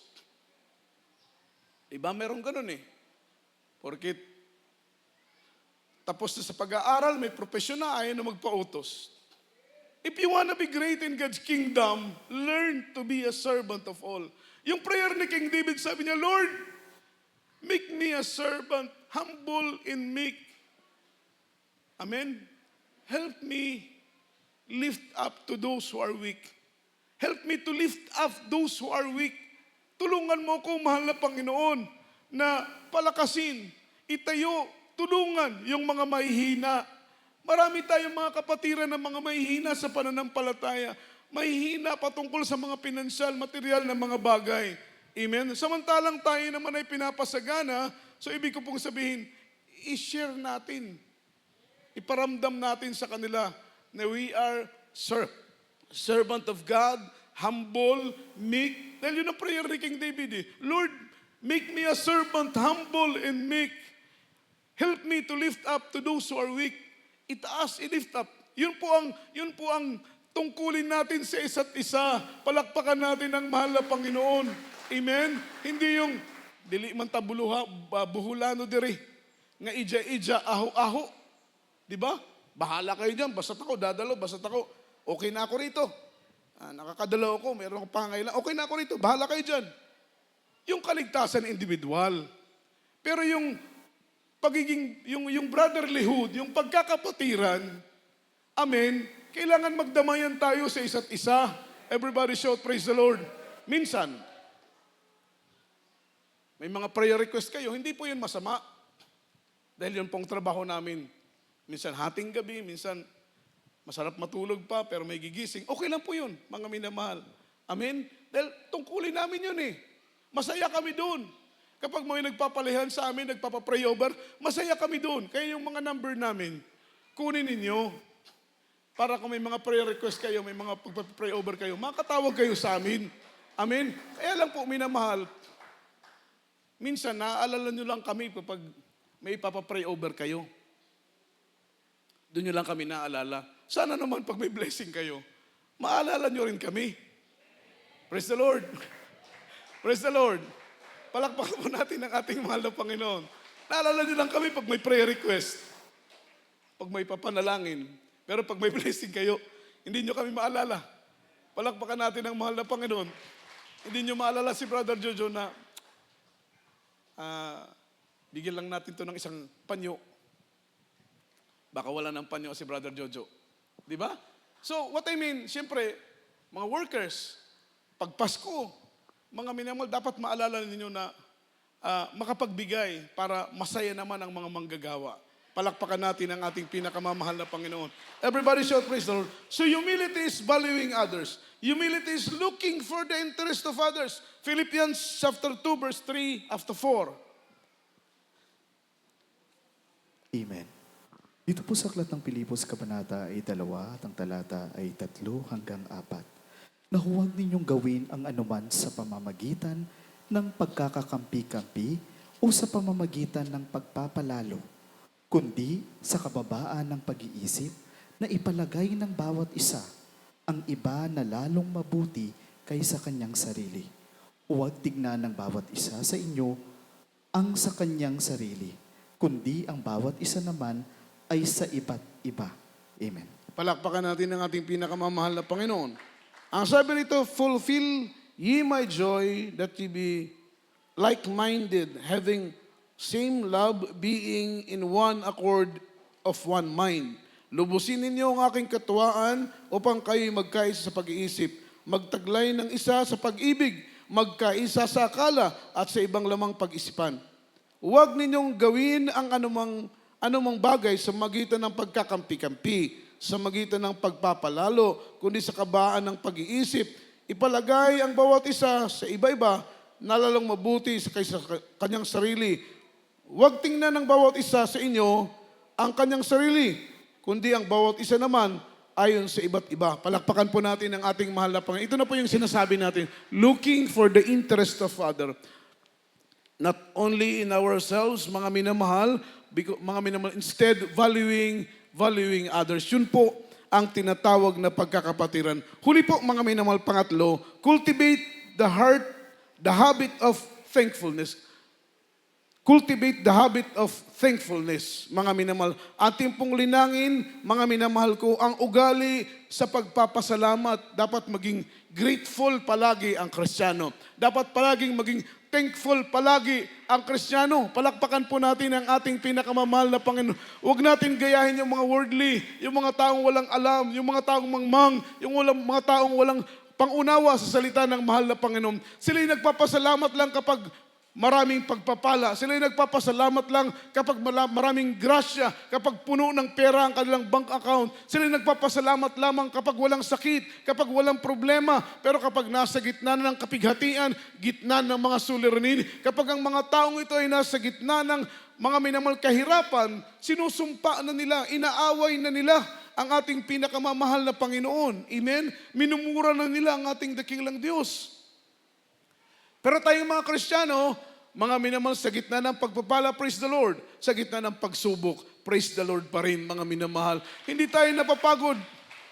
Iba meron ganun eh. Porkit tapos na sa pag-aaral, may profesyon na, ayaw na magpautos. If you want to be great in God's kingdom, learn to be a servant of all. Yung prayer ni King David, sabi niya, Lord, make me a servant, humble and meek. Amen? Help me lift up to those who are weak. Help me to lift up those who are weak. Tulungan mo ko, mahal na Panginoon, na palakasin, itayo, tulungan yung mga mahihina. Marami tayong mga kapatiran ng mga mahihina sa pananampalataya. Mahihina patungkol sa mga pinansyal, material na mga bagay. Amen? Samantalang tayo naman ay pinapasagana, so ibig ko pong sabihin, i-share natin. Iparamdam natin sa kanila na we are servant of God, humble, meek. Dahil yun ang prayer ni King David eh. Lord, make me a servant, humble and meek. Help me to lift up to those who are weak. Itaas, i-lift up. Yun po ang tungkulin natin sa isa't isa. Palakpakan natin ang mahal na Panginoon. Amen? Hindi yung, dili man tabuluha, buhulano diri. Nga ija-ija, aho-aho. Diba? Bahala kayo dyan. Basta't ako, dadalo, basta't ako. Okay na ako rito. Nakakadalaw ako, mayroon akong pangailan. Okay na ako rito, bahala kayo dyan. Yung kaligtasan individual. Pero yung pagiging, yung brotherlyhood, yung pagkakapatiran, amen, kailangan magdamayan tayo sa isa't isa. Everybody shout, praise the Lord. Minsan, may mga prayer request kayo, hindi po yun masama. Dahil yun pong trabaho namin. Minsan hating gabi, minsan masarap matulog pa, pero may gigising. Okay lang po yun, mga minamahal. Amen? Dahil tungkulin namin yun eh. Masaya kami doon. Kapag may nagpapalihan sa amin, nagpapapray over, masaya kami doon. Kaya yung mga number namin, kunin ninyo. Para kung may mga prayer request kayo, may mga pagpapray over kayo, makatawag kayo sa amin. Amen? Kaya lang po, minamahal, minsan, naaalala nyo lang kami kapag may ipapapray over kayo. Doon nyo lang kami naaalala. Sana naman pag may blessing kayo, maalala nyo rin kami. Praise the Lord. Praise the Lord. Palakpakan po natin ang ating mahal na Panginoon. Naalala nyo lang kami pag may prayer request. Pag may papanalangin. Pero pag may blessing kayo, Hindi nyo kami maalala. Palakpakan natin ang mahal na Panginoon. Hindi nyo maalala si Brother Jojo na bigyan lang natin to ng isang panyo. Baka wala ng panyo si Brother Jojo. Di ba? So, what I mean, siyempre, mga workers, pag Pasko, mga minamahal, dapat maalala ninyo na makapagbigay para masaya naman ang mga manggagawa. Palakpakan natin ang ating pinakamamahal na Panginoon. Everybody shout praise the Lord. So humility is valuing others. Humility is looking for the interest of others. Philippians chapter 2 verse 3 after 4. Amen. Dito po sa Aklat ng Pilipos, Kabanata ay 2 at ang talata ay 3 hanggang 4. Na huwag ninyong gawin ang anuman sa pamamagitan ng pagkakakampi-kampi o sa pamamagitan ng pagpapalalo, kundi sa kababaan ng pag-iisip na ipalagay ng bawat isa ang iba na lalong mabuti kaysa kanyang sarili. Huwag tignan ng bawat isa sa inyo ang sa kanyang sarili, kundi ang bawat isa naman ay sa iba't iba. Amen. Palakpakan natin ang ating pinakamamahal na Panginoon. Ang sabi nito, fulfill ye my joy that ye be like-minded, having same love, being in one accord of one mind. Lubusin ninyo ang aking katuwaan upang kayo magkaisa sa pag-iisip, magtaglay ng isa sa pag-ibig, magkaisa sa akala at sa ibang lamang pag-isipan. Huwag ninyong gawin ang anumang bagay sa magitan ng pagkakampi-kampi, sa magitan ng pagpapalalo, kundi sa kabaan ng pag-iisip. Ipalagay ang bawat isa sa iba-iba na lalong mabuti kaysa kanyang sarili. Huwag tingnan ng bawat isa sa inyo ang kanyang sarili, kundi ang bawat isa naman ayon sa iba't iba. Palakpakan po natin ang ating mahal na Panginoon. Ito na po yung sinasabi natin, looking for the interest of other. Not only in ourselves, mga minamahal, instead valuing others. Yun po ang tinatawag na pagkakapatiran. Huli po, mga minamahal, pangatlo, cultivate the heart, the habit of thankfulness. Cultivate the habit of thankfulness, mga minamahal. Ating pong linangin, mga minamahal ko, ang ugali sa pagpapasalamat. Dapat maging grateful palagi ang Kristiyano. Dapat palaging maging thankful palagi ang Kristiyano. Palakpakan po natin ang ating pinakamamahal na Panginoon. Huwag natin gayahin yung mga worldly, yung mga taong walang alam, yung mga taong mangmang, yung mga taong walang pangunawa sa salita ng mahal na Panginoon. Sila'y nagpapasalamat lang kapag maraming pagpapala. Sila'y nagpapasalamat lang kapag maraming grasya, kapag puno ng pera ang kanilang bank account. Sila'y nagpapasalamat lamang kapag walang sakit, kapag walang problema. Pero kapag nasa gitna na ng kapighatian, gitna ng mga suliranin, kapag ang mga taong ito ay nasa gitna ng mga minamahal kahirapan, sinusumpa na nila, inaaway na nila ang ating pinakamamahal na Panginoon. Amen? Minumura na nila ang ating dakilang Diyos. Pero tayong mga Kristiyano, mga minamahal, sa gitna ng pagpapala, praise the Lord. Sa gitna ng pagsubok, praise the Lord pa rin, mga minamahal. Hindi tayo napapagod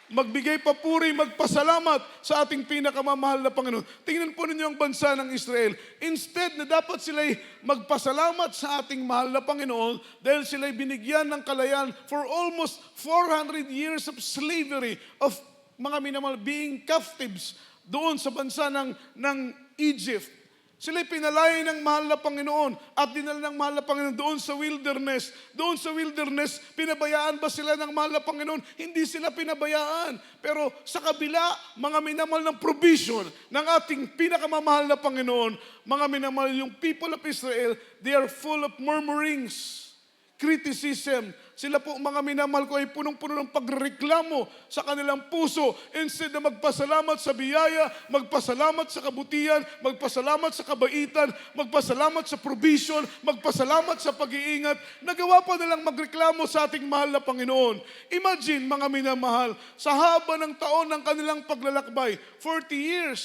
magbigay papuri, magpasalamat sa ating pinakamamahal na Panginoon. Tingnan po ninyo ang bansa ng Israel. Instead na dapat sila'y magpasalamat sa ating mahal na Panginoon dahil sila'y binigyan ng kalayaan for almost 400 years of slavery, of mga minamahal, being captives doon sa bansa ng Egypt. Sila'y pinalaya ng mahal na Panginoon at dinala ng mahal na Panginoon doon sa wilderness. Doon sa wilderness, pinabayaan ba sila ng mahal na Panginoon? Hindi sila pinabayaan. Pero sa kabila, mga minamahal ng provision ng ating pinakamamahal na Panginoon, mga minamahal yung people of Israel, they are full of murmurings, criticism. Sila po, mga minamahal ko, ay punong-puno ng pagreklamo sa kanilang puso. Instead na magpasalamat sa biyaya, magpasalamat sa kabutihan, magpasalamat sa kabaitan, magpasalamat sa provision, magpasalamat sa pag-iingat, nagawa pa nilang magreklamo sa ating mahal na Panginoon. Imagine, mga minamahal, sa haba ng taon ng kanilang paglalakbay, 40 years,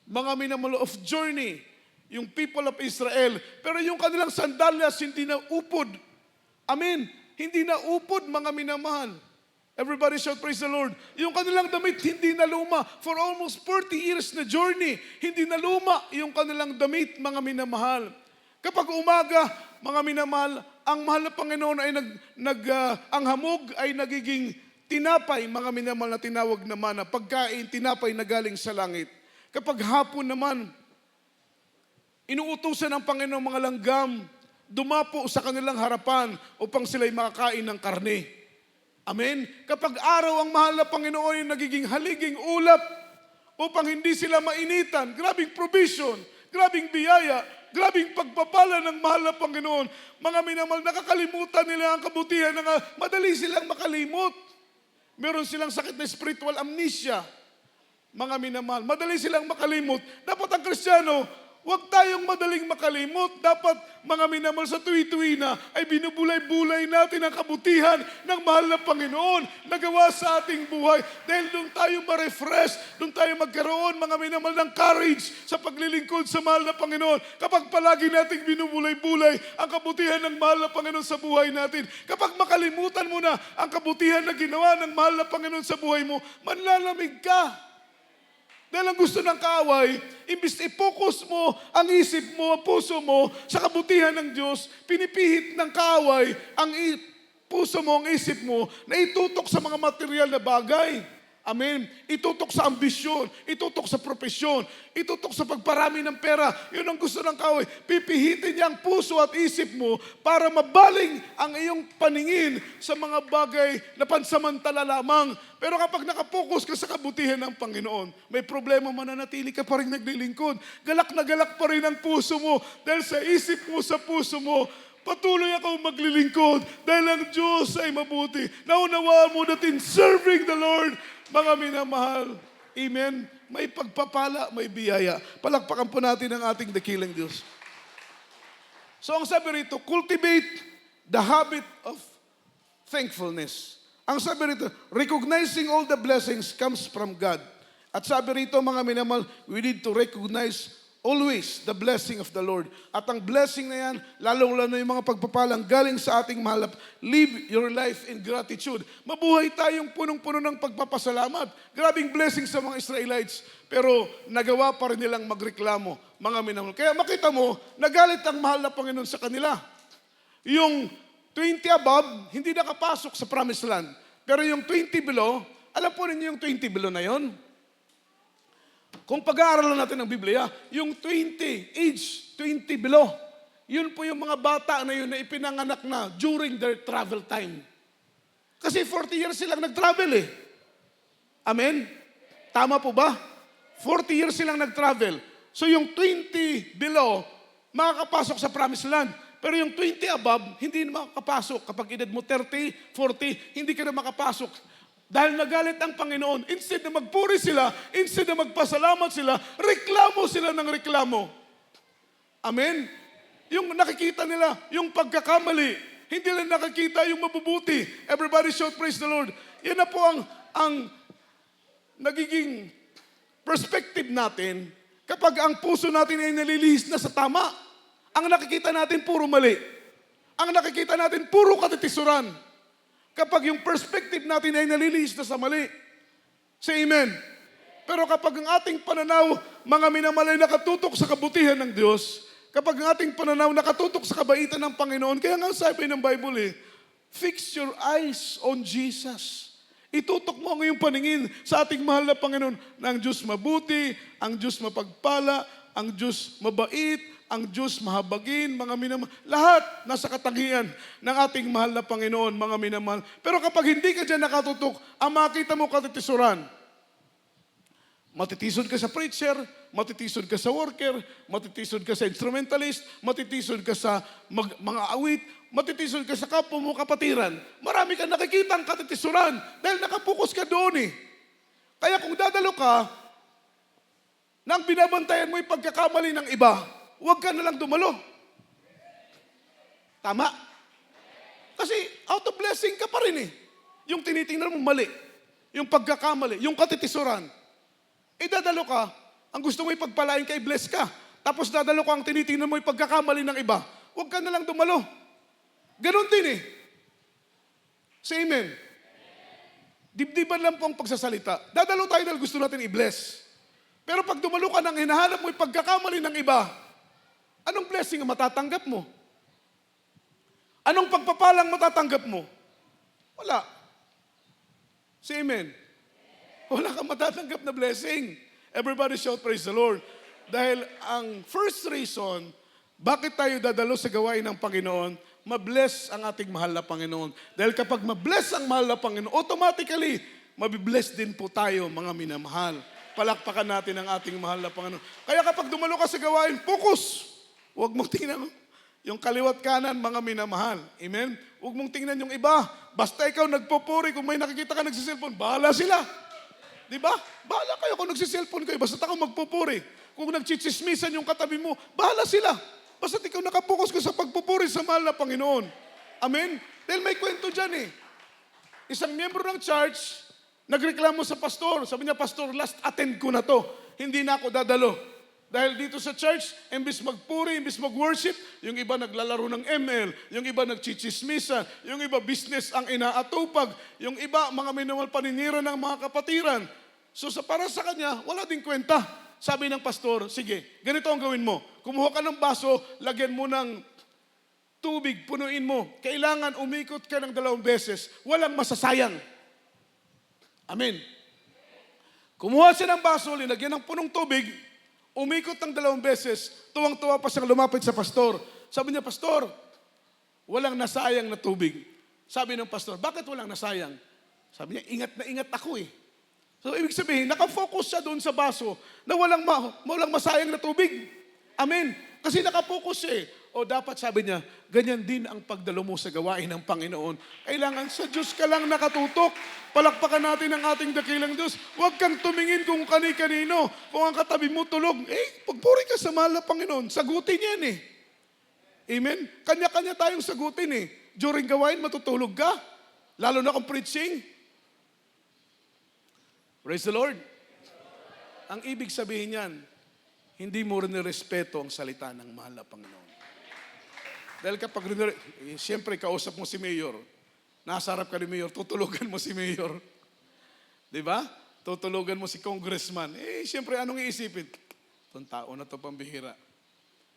mga minamahal of journey, yung people of Israel, pero yung kanilang sandalyas hindi na upod. Amen. Hindi na upod, mga minamahal. Everybody shout, praise the Lord. Yung kanilang damit, hindi na luma. For almost 40 years na journey, hindi na luma yung kanilang damit, mga minamahal. Kapag umaga, mga minamahal, ang mahal na Panginoon ay ang hamog ay nagiging tinapay, mga minamahal na tinawag na mana, pagkain, tinapay na galing sa langit. Kapag hapon naman, inuutusan ng Panginoon mga langgam, dumapo sa kanilang harapan upang sila'y makakain ng karne. Amen? Kapag araw ang mahal na Panginoon ay nagiging haliging ulap upang hindi sila mainitan, grabing provision, grabing biyaya, grabing pagpapala ng mahal na Panginoon. Mga minamahal, nakakalimutan nila ang kabutihan na madali silang makalimot. Meron silang sakit na spiritual amnesia. Mga minamahal, madali silang makalimot. Dapat ang Kristiyano, huwag tayong madaling makalimot. Dapat, mga minamahal, sa tuwi-tuwi na ay binubulay-bulay natin ang kabutihan ng mahal na Panginoon na gawa sa ating buhay. Dahil doon tayo ma-refresh, doon tayo magkaroon, mga minamahal, ng courage sa paglilingkod sa mahal na Panginoon. Kapag palagi nating binubulay-bulay ang kabutihan ng mahal na Panginoon sa buhay natin. Kapag makalimutan mo na ang kabutihan na ginawa ng mahal na Panginoon sa buhay mo, manlalamig ka. Dahil ang gusto ng kaaway, imbis i-focus mo ang isip mo, ang puso mo sa kabutihan ng Diyos, pinipihit ng kaaway ang puso mo, ang isip mo na itutok sa mga material na bagay. Amen. Itutok sa ambisyon, itutok sa propesyon, itutok sa pagparami ng pera. Yun ang gusto ng kaaway. Pipihitin niya ang puso at isip mo para mabaling ang iyong paningin sa mga bagay na pansamantala lamang. Pero kapag nakapokus ka sa kabutihan ng Panginoon, may problema, mananatili ka pa rin naglilingkod. Galak na galak pa rin ang puso mo dahil sa isip mo, sa puso mo, patuloy ako maglilingkod dahil ang Diyos ay mabuti. Naunawaan mo that in serving the Lord, mga minamahal, amen, may pagpapala, may biyaya. Palakpakan po natin ang ating dakilang Diyos. So ang sabi rito, cultivate the habit of thankfulness. Ang sabi rito, recognizing all the blessings comes from God. At sabi rito, mga minamahal, we need to recognize always the blessing of the Lord. At ang blessing na yan, lalong-lalo yung mga pagpapalang galing sa ating mahal. Live your life in gratitude. Mabuhay tayong punong-puno ng pagpapasalamat. Grabing blessing sa mga Israelites. Pero nagawa pa rin nilang magreklamo, mga minamahal. Kaya makita mo, nagalit ang mahal na Panginoon sa kanila. Yung 20 above, hindi nakapasok sa promised land. Pero yung 20 below, alam po ninyo yung 20 below na yon? Kung pag-aaralan natin ng Biblia, yung 20, age 20 below, yun po yung mga bata na yun na ipinanganak na during their travel time. Kasi 40 years silang nag-travel eh. Amen? Tama po ba? 40 years silang nag-travel. So yung 20 below, makakapasok sa promised land. Pero yung 20 above, hindi na makakapasok. Kapag edad mo 30, 40, hindi ka na makapasok. Dahil nagalit ang Panginoon, instead na magpuri sila, instead na magpasalamat sila, reklamo sila ng reklamo. Amen? Yung nakikita nila, yung pagkakamali, hindi lang nakikita yung mabubuti. Everybody shout praise the Lord. Yan na po ang nagiging perspective natin kapag ang puso natin ay nalilihis na sa tama. Ang nakikita natin puro mali. Ang nakikita natin puro katitisuran. Kapag yung perspective natin ay nalilihis na sa mali. Say amen. Pero kapag ang ating pananaw, mga minamalay, nakatutok sa kabutihan ng Diyos, kapag ang ating pananaw nakatutok sa kabaitan ng Panginoon, kaya nga sabi ng Bible fix your eyes on Jesus. Itutok mo ang iyong paningin sa ating mahal na Panginoon na ang Diyos mabuti, ang Diyos mapagpala, ang Diyos mabait, ang Diyos mahabagin, mga minamahal. Lahat nasa katangian ng ating mahal na Panginoon, mga minamahal. Pero kapag hindi ka dyan nakatutok, ang makita mo katitisuran. Matitisod ka sa preacher, matitisod ka sa worker, matitisod ka sa instrumentalist, matitisod ka sa mga awit, matitisod ka sa kapwa mo kapatiran. Marami kang nakikita ang katitisuran dahil nakapokus ka doon eh. Kaya kung dadalo ka, nang binabantayan mo yung pagkakamali ng iba, huwag ka na lang dumalo. Tama? Kasi out of blessing ka pa rin eh. Yung tinitingnan mo mali, yung pagkakamali, yung katitisuran. Dadalo ka, ang gusto mo ipagpalain ka, i-bless ka. Tapos dadalo ka, ang tinitingnan mo yung pagkakamali ng iba. Huwag ka na lang dumalo. Ganon din eh. Say amen. Dibdiban lang po ang pagsasalita. Dadalo tayo dahil gusto natin i-bless. Pero pag dumalo ka nang hinahanap mo yung pagkakamali ng iba, anong blessing ang matatanggap mo? Anong pagpapalang matatanggap mo? Wala. Say amen. Wala kang matatanggap na blessing. Everybody shout praise the Lord. Dahil ang first reason, bakit tayo dadalo sa gawain ng Panginoon, mabless ang ating mahal na Panginoon. Dahil kapag mabless ang mahal na Panginoon, automatically, mabibless din po tayo, mga minamahal. Palakpakan natin ang ating mahal na Panginoon. Kaya kapag dumalo ka sa gawain, focus. Huwag mong tingnan yung kaliwat kanan, mga minamahal. Amen? Huwag mong tingnan yung iba. Basta ikaw nagpupuri, kung may nakikita ka nagsiselfon, bahala sila. Di ba? Bahala kayo kung nagsiselfon kayo. Basta ako magpupuri. Kung nagchichismisan yung katabi mo, bahala sila. Basta ikaw nakapokus ka sa pagpupuri sa mahal na Panginoon. Amen? Dahil may kwento dyan eh. Isang miyembro ng church, nagreklamo sa pastor. Sabi niya, Pastor, last attend ko na to. Hindi na ako dadalo. Dahil dito sa church, imbis magpuri, imbis mag-worship, yung iba naglalaro ng ML, yung iba nagchichismisa, yung iba business ang inaatupag, yung iba mga minimal paninira ng mga kapatiran. So para sa kanya, wala ding kwenta. Sabi ng pastor, sige, ganito ang gawin mo. Kumuha ka ng baso, lagyan mo ng tubig, punuin mo. Kailangan umikot ka ng 2 beses. Walang masasayang. Amen. Kumuha siya ng baso, linagyan ng punong tubig, umikot ng 2 beses, tuwang-tuwa pa siyang lumapit sa pastor. Sabi niya, Pastor, walang nasayang na tubig. Sabi ng pastor, bakit walang nasayang? Sabi niya, ingat na ingat ako eh. So, ibig sabihin, nakafocus siya doon sa baso na walang masayang na tubig. Amen. Kasi nakafocus siya eh. O dapat sabi niya, ganyan din ang pagdalo mo sa gawain ng Panginoon. Kailangan sa Diyos ka lang nakatutok. Palakpakan natin ang ating dakilang Diyos. Huwag kang tumingin kung kani-kanino. Kung ang katabi mo tulog, pagpuri ka sa mahal na Panginoon, sagutin yan eh. Amen? Kanya-kanya tayong sagutin eh. During gawain, matutulog ka. Lalo na kung preaching. Praise the Lord. Ang ibig sabihin yan, hindi mo rin respeto ang salita ng mahal na Panginoon. Dahil kapag siyempre kausap mo si Mayor, nasa harap ka ni Mayor, tutulugan mo si Mayor. Di ba? Tutulugan mo si Congressman. Siyempre anong iisipin? Itong tao na to pambihira.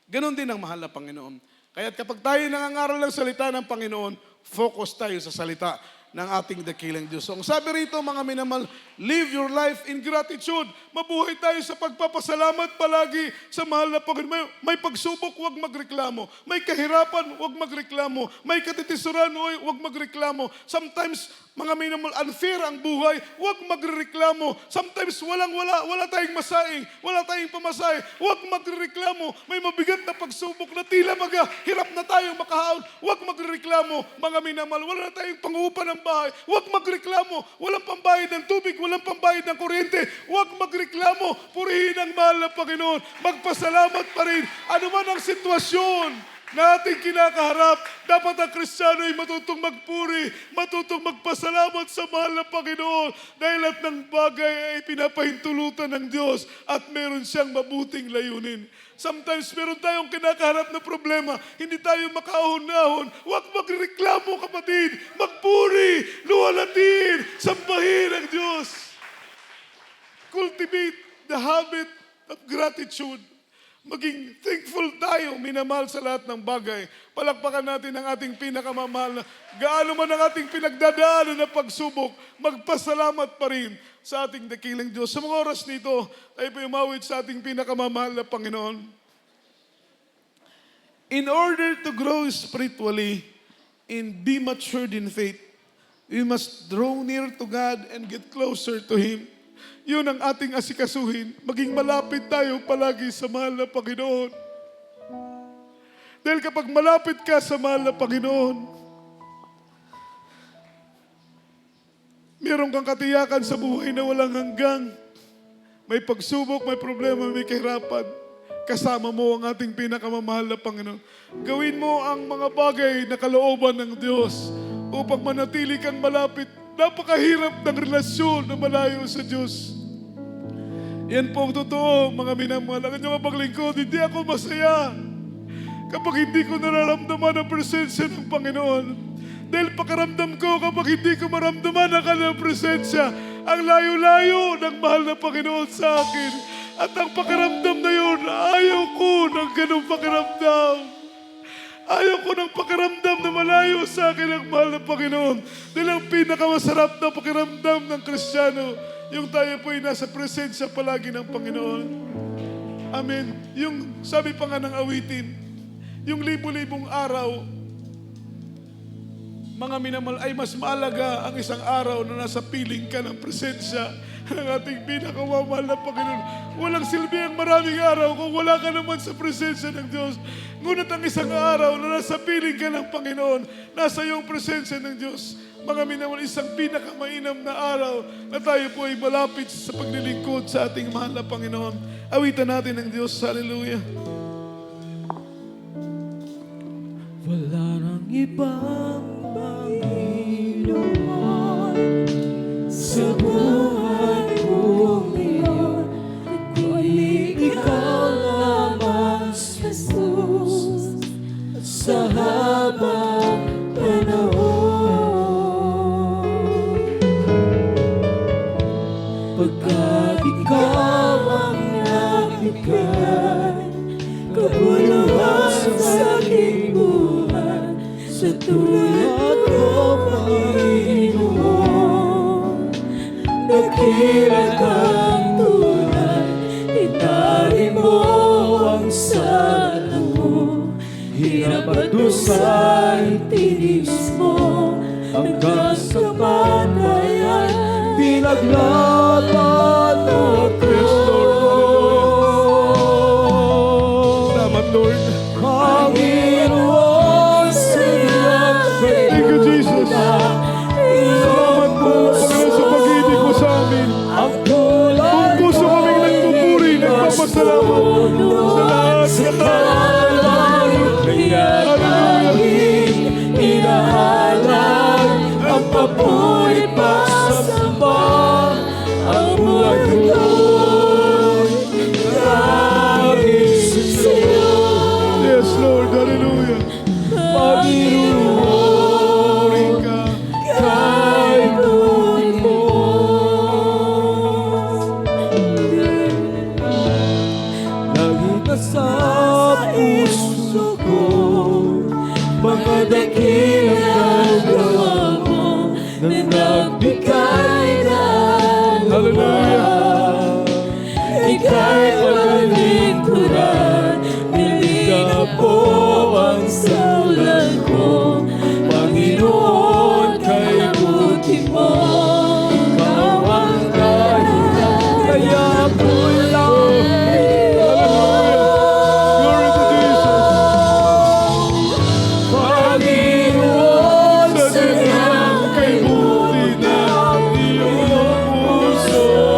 Ganon din ang mahal na Panginoon. Kaya kapag tayo nangangaral ng salita ng Panginoon, focus tayo sa salita ng ating dakilang Diyos. So, ang sabi rito, mga minamahal, live your life in gratitude. Mabuhay tayo sa pagpapasalamat palagi sa mahal na Panginoon. May pagsubok, huwag magreklamo. May kahirapan, huwag magreklamo. May katitisuran, huwag magreklamo. Sometimes, mga minamahal, unfair ang buhay, huwag magreklamo. Sometimes, wala tayong masaing, wala tayong pamasahe, huwag magreklamo. May mabigat na pagsubok na tila hirap na tayong makahaon, huwag magreklamo. Mga minamahal, wala na tayong pangupa ng bahay, huwag magreklamo. Walang pambayad ng tubig, walang pambayad ng kuryente, huwag magreklamo. Purihin ang mahal na Panginoon. Magpasalamat pa rin. Ano man ang sitwasyon na ating kinakaharap, dapat ang Kristiyano ay matutong magpuri, matutong magpasalamat sa mahal na Panginoon dahil lahat ng bagay ay pinapahintulutan ng Diyos at meron siyang mabuting layunin. Sometimes meron tayong kinakaharap na problema, hindi tayo makaahon-ahon. Huwag magreklamo, kapatid. Magpuri, luwalatin, sambahin ang Diyos. Cultivate the habit of gratitude. Maging thankful tayo, minamahal sa lahat ng bagay. Palakpakan natin ang ating pinakamamahal na gaano man ang ating pinagdadaanan na pagsubok, magpasalamat pa rin sa ating dakilang Diyos. Sa mga oras nito, tayo po umawit sa ating pinakamamahal na Panginoon. In order to grow spiritually and be matured in faith, we must draw near to God and get closer to Him. Yun ang ating asikasuhin. Maging malapit tayo palagi sa mahal na Panginoon. Dahil kapag malapit ka sa mahal na Panginoon, meron kang katiyakan sa buhay na walang hanggang. May pagsubok, may problema, may kahirapan. Kasama mo ang ating pinakamamahal na Panginoon. Gawin mo ang mga bagay na kalooban ng Diyos upang manatili kang malapit. Napakahirap ng relasyon na malayo sa Diyos. Yan po ang totoo, mga minamahal. Ang inyong paglingkod, hindi ako masaya kapag hindi ko nararamdaman ang presensya ng Panginoon. Dahil pakaramdam ko kapag hindi ko maramdaman ang kanyang presensya, ang layo-layo ng mahal na Panginoon sa akin. At ang pakiramdam na yun, ayaw ko ng ganong pakiramdam. Ayaw ko ng pakiramdam na malayo sa akin ang mahal na Panginoon. Dahil ang pinakamasarap na pakiramdam ng Kristiyano, yung tayo po ay nasa presensya palagi ng Panginoon. Amen. Yung sabi pa nga ng awitin, yung libo-libong araw, mga minamahal, ay mas maalaga ang isang araw na nasa piling ka ng presensya ng ating pinakamamahal na Panginoon. Walang silbi ang maraming araw kung wala ka naman sa presensya ng Diyos. Ngunit ang isang araw na nasa piling ka ng Panginoon, nasa iyong presensya ng Diyos, mga minamahal, isang pinakamainam na araw na tayo po ay malapit sa paglilingkod sa ating mahal na Panginoon. Awitan natin ng Diyos. Hallelujah. Wala nang ibang Panginoon sa buhay ko ngayon, kundi ikaw lamang, Jesus, at sa habang panahon. Pagkat ikaw ang nagbigay kabuluhan sa aking buhay, sa tulad ko, Panginoon, nakila kang tunay, itali mo ang sala mo, hirap at dusa itinis mo, hanggang sa kamatayan, pinaglaban ako. Salamat, Lord. Panginoon, sa iyong Thank you, Jesus. Salamat po, Panginoon, sa pag-ibig mo sa amin. ang tulad Kung puso kaming nagpupuri, nagpapasalamat sa lahat ng kaya tanging inaalam ang papuri pagsamba ang buhay ko'y dahil sa iyo. Yes, Lord. Hallelujah. Panginoon, Puri ka. kay buhay mo. Lagi nasa puso ko mga dakilang gawa mo na nagbigay ng Hallelujah. ika'y paglilingkuran, nilina po ang sulat ko. Panginoon, kay buti mo, ikaw ang dahilan, kaya Glory to Jesus. Panginoon, Sa sa diyang kay buti na iyong puso.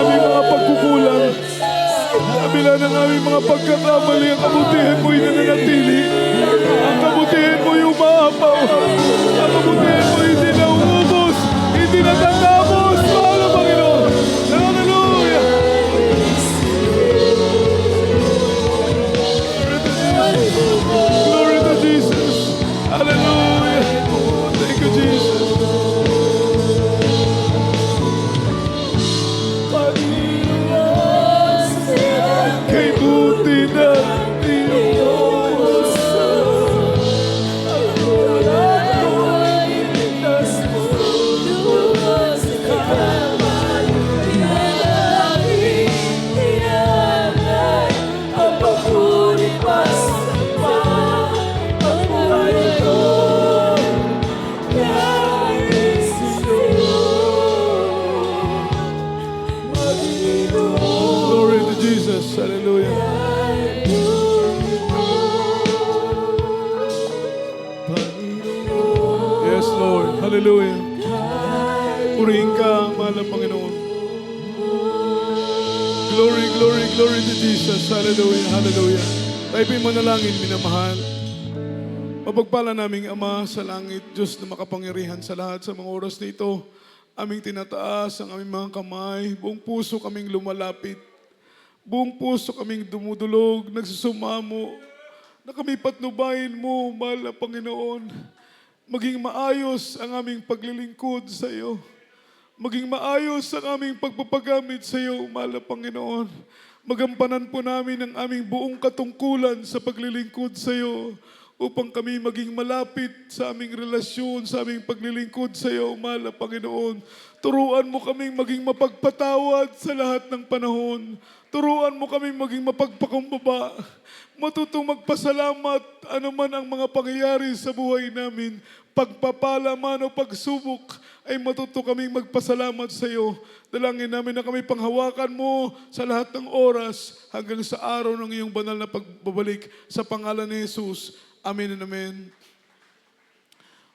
aming mga pagkukulang, sa kabila ng aming mga pagkakamali, ang kabutihan mo'y nananatili. Ang kabutihan mo'y umaapaw. Ang kabutihan mo'y hindi nauubos, hindi natatapos. Mahal na Panginoon. Hallelujah! Glory to Jesus. Hallelujah. Thank you, Jesus. Kay buti na glory to Jesus. Hallelujah. Yes, Lord. Hallelujah. Purihin ka, mahal na Panginoon. Glory, glory, glory to Jesus. Hallelujah, hallelujah. Tayo po'y manalangin, minamahal. Mapagpala naming Ama sa langit, Diyos na makapangyarihan sa lahat sa mga oras na ito. Aming tinataas ang aming mga kamay. Buong puso kaming lumalapit. Buong puso kaming dumudulog, nagsusumamo, na kami patnubayin mo, mahal na Panginoon. Maging maayos ang aming paglilingkod sa iyo. Maging maayos ang aming pagpapagamit sa iyo, mahal na Panginoon. Magampanan po namin ang aming buong katungkulan sa paglilingkod sa iyo upang kami maging malapit sa aming relasyon, sa aming paglilingkod sa iyo, mahal na Panginoon. Turuan mo kaming maging mapagpatawad sa lahat ng panahon. Turuan mo kaming maging mapagpakumbaba. Matutong magpasalamat anuman ang mga pangyayari sa buhay namin. Pagpapala man o pagsubok, ay matuto kaming magpasalamat sa iyo. Dalangin namin na kami panghawakan mo sa lahat ng oras hanggang sa araw ng iyong banal na pagbabalik. Sa pangalan ni Jesus. Amen and amen.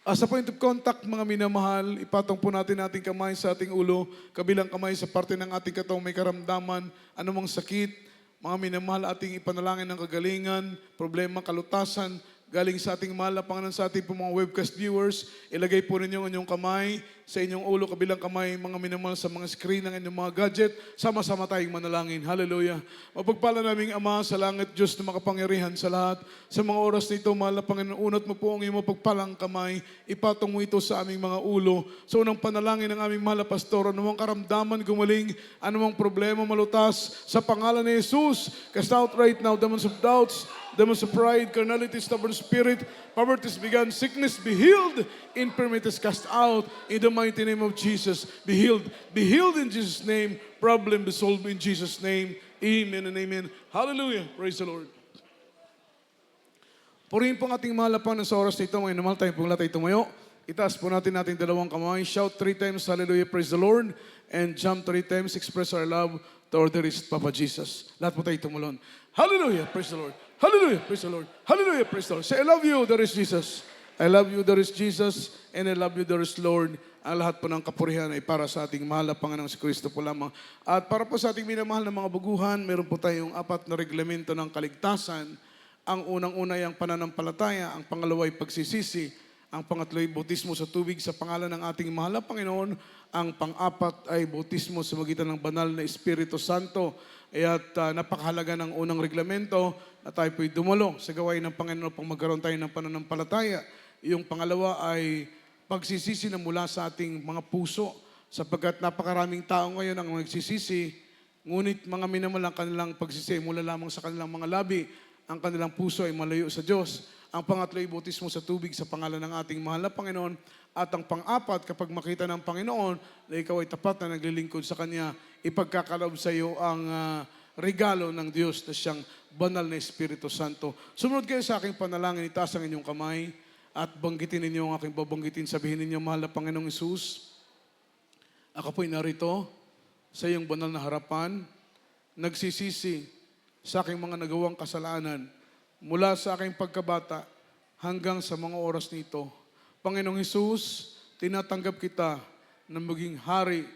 As a point of contact, mga minamahal, ipatong po natin ating kamay sa ating ulo, kabilang kamay sa parte ng ating katawang may karamdaman, anumang sakit, mga minamahal, ating ipanalangin ng kagalingan, problema, kalutasan, galing sa ating mahal na Panginoon, sa ating po mga webcast viewers, ilagay po ninyo ang inyong kamay sa inyong ulo, kabilang kamay, mga minamahal sa mga screen ng inyong mga gadget, sama-sama tayong manalangin. Hallelujah. Mapagpala naming Ama sa langit, Diyos na makapangyarihan sa lahat. Sa mga oras nito, mahal na Panginoon, unat mo po ang iyong mapagpalang kamay, ipatong mo ito sa aming mga ulo. Sa unang panalangin ng aming mahal na pastor, anumang karamdaman gumaling, anumang problema malutas, sa pangalan ni Jesus, cast out right now demons of doubts, demons of pride, carnality, stubborn spirit, poverty is begun, sickness be healed, infirmity is cast out, in the mighty name of Jesus, be healed in Jesus' name, problem be solved in Jesus' name, amen and amen. Hallelujah, praise the Lord. Purihin po ang ating mahal na Panginoon sa oras nito, ngayon naman tayo pong latay tumayo, itaas po natin ating dalawang kamay, shout 3 times, hallelujah, praise the Lord, and jump 3 times, express our love to our dearest Papa Jesus. Lahat po tayo tumulon. Hallelujah, praise the Lord. Hallelujah, praise the Lord. Hallelujah, praise the Lord. Say, I love you, there is Jesus. I love you, there is Jesus. And I love you, there is Lord. Ang lahat po ng kapurihan ay para sa ating mahal na Panginoong si Kristo po lamang. At para po sa ating minamahal na mga baguhan, meron po tayong 4 na reglamento ng kaligtasan. Ang unang-una ay ang pananampalataya, ang pangalawa ay pagsisisi, ang pangatlo ay bautismo sa tubig sa pangalan ng ating mahal na Panginoon, ang pang-apat ay bautismo sa magitan ng banal na Espiritu Santo. At napakahalaga ng unang reglamento na tayo po'y dumalo sa gawain ng Panginoon pang magkaroon tayo ng pananampalataya. Yung pangalawa ay pagsisisi na mula sa ating mga puso, sapagkat napakaraming tao ngayon ang nagsisisi, ngunit mga minamahal ang kanilang pagsisi mula lamang sa kanilang mga labi, ang kanilang puso ay malayo sa Diyos. Ang pangatlo ay bautismo sa tubig sa pangalan ng ating mahal na Panginoon. At ang pang-apat, kapag makita ng Panginoon na ikaw ay tapat na naglilingkod sa Kanya, ipagkakaloob sa iyo ang regalo ng Diyos na siyang banal na Espiritu Santo. Sumunod kayo sa aking panalangin, itaas ang inyong kamay at banggitin ninyo ang aking babanggitin. Sabihin ninyo, mahal na Panginoong Hesus, ako po'y narito sa iyong banal na harapan, nagsisisi sa aking mga nagawang kasalanan mula sa aking pagkabata hanggang sa mga oras nito. Panginoong Hesus, tinatanggap kita na maging hari,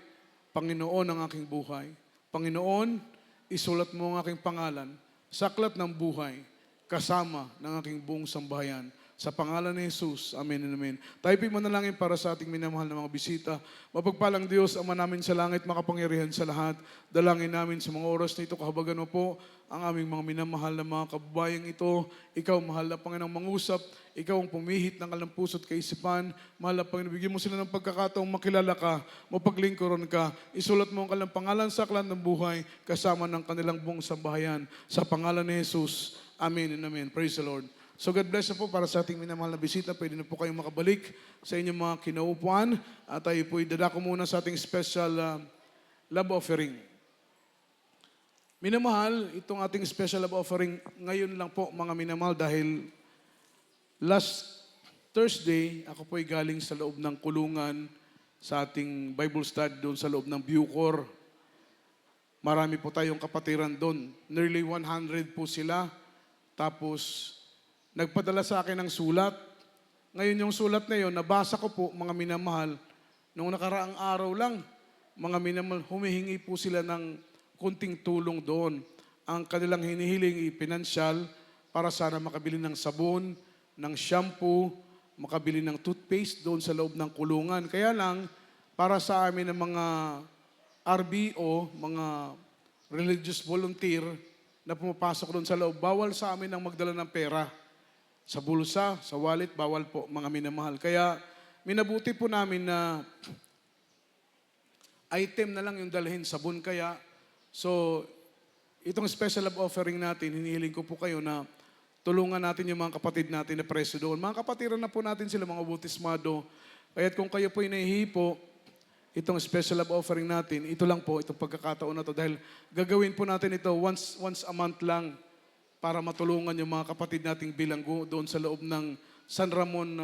Panginoon ng aking buhay. Panginoon, isulat mo ang aking pangalan sa aklat ng buhay kasama ng aking buong sambahayan. Sa pangalan ni Jesus, amen and amen. Tayo po'y manalangin para sa ating minamahal na mga bisita. Mapagpalang Diyos, Ama namin sa langit, makapangyarihan sa lahat. Dalangin namin sa mga oras na ito, kahabagan mo po ang aming mga minamahal na mga kababayang ito. Ikaw, mahal na Panginoong mangusap. Ikaw ang pumihit ng kalang puso't kaisipan. Mahal na Panginoon, bigyan mo sila ng pagkakataong makilala ka, mapaglingkuran ka. Isulat mo ang kalang pangalan sa aklat ng buhay kasama ng kanilang buong sambahayan. Sa pangalan ni Jesus, amen and amen. Praise the Lord. So God bless na po para sa ating minamahal na bisita. Pwede na po kayong makabalik sa inyong mga kinaupuan. At tayo po'y dadako muna sa ating special love offering. Minamahal, itong ating special love offering ngayon lang po mga minamahal dahil last Thursday, ako po'y galing sa loob ng kulungan sa ating Bible study doon sa loob ng Bucor. Marami po tayong kapatiran doon. Nearly 100 po sila. Tapos, nagpadala sa akin ng sulat. Ngayon yung sulat na yun, nabasa ko po, mga minamahal, noong nakaraang araw lang, mga minamahal, humihingi po sila ng kunting tulong doon. Ang kanilang hinihiling pinansyal para sana makabili ng sabon, ng shampoo, makabili ng toothpaste doon sa loob ng kulungan. Kaya lang, para sa amin ng mga RBO, mga religious volunteer na pumapasok doon sa loob, bawal sa amin ang magdala ng pera. Sa bulsa, sa wallet, bawal po mga minamahal. Kaya minabuti po namin na item na lang yung dalhin, sabon kaya. So, itong special love offering natin, hinihiling ko po kayo na tulungan natin yung mga kapatid natin na preso doon. Mga kapatiran na po natin sila, mga bautismado. Kaya kung kayo po nahihipo, itong special love offering natin, ito lang po, itong pagkakataon na to. Dahil gagawin po natin ito once a month lang para matulungan yung mga kapatid nating bilanggo doon sa loob ng San Ramon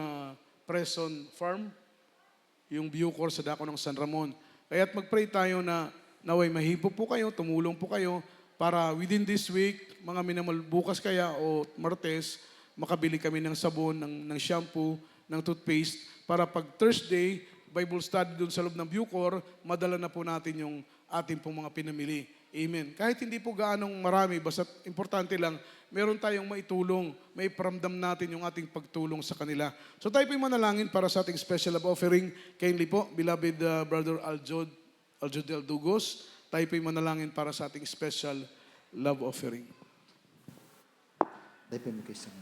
Prison Farm, yung Bucor sa dako ng San Ramon. Kaya't mag-pray tayo na naway mahipo po kayo, tumulong po kayo para within this week, mga minamahal, bukas kaya o Martes, makabili kami ng sabon, ng shampoo, ng toothpaste para pag Thursday, Bible study doon sa loob ng Bucor, madala na po natin yung ating pong mga pinamili. Amen. Kahit hindi po gaanong marami, basta importante lang, meron tayong maitulong, may paramdam natin yung ating pagtulong sa kanila. So tayo po'y manalangin para sa ating special love offering. Kindly po, beloved Brother Aljodel Dugos, tayo po'y manalangin para sa ating special love offering. Tayo po'y magkaisang.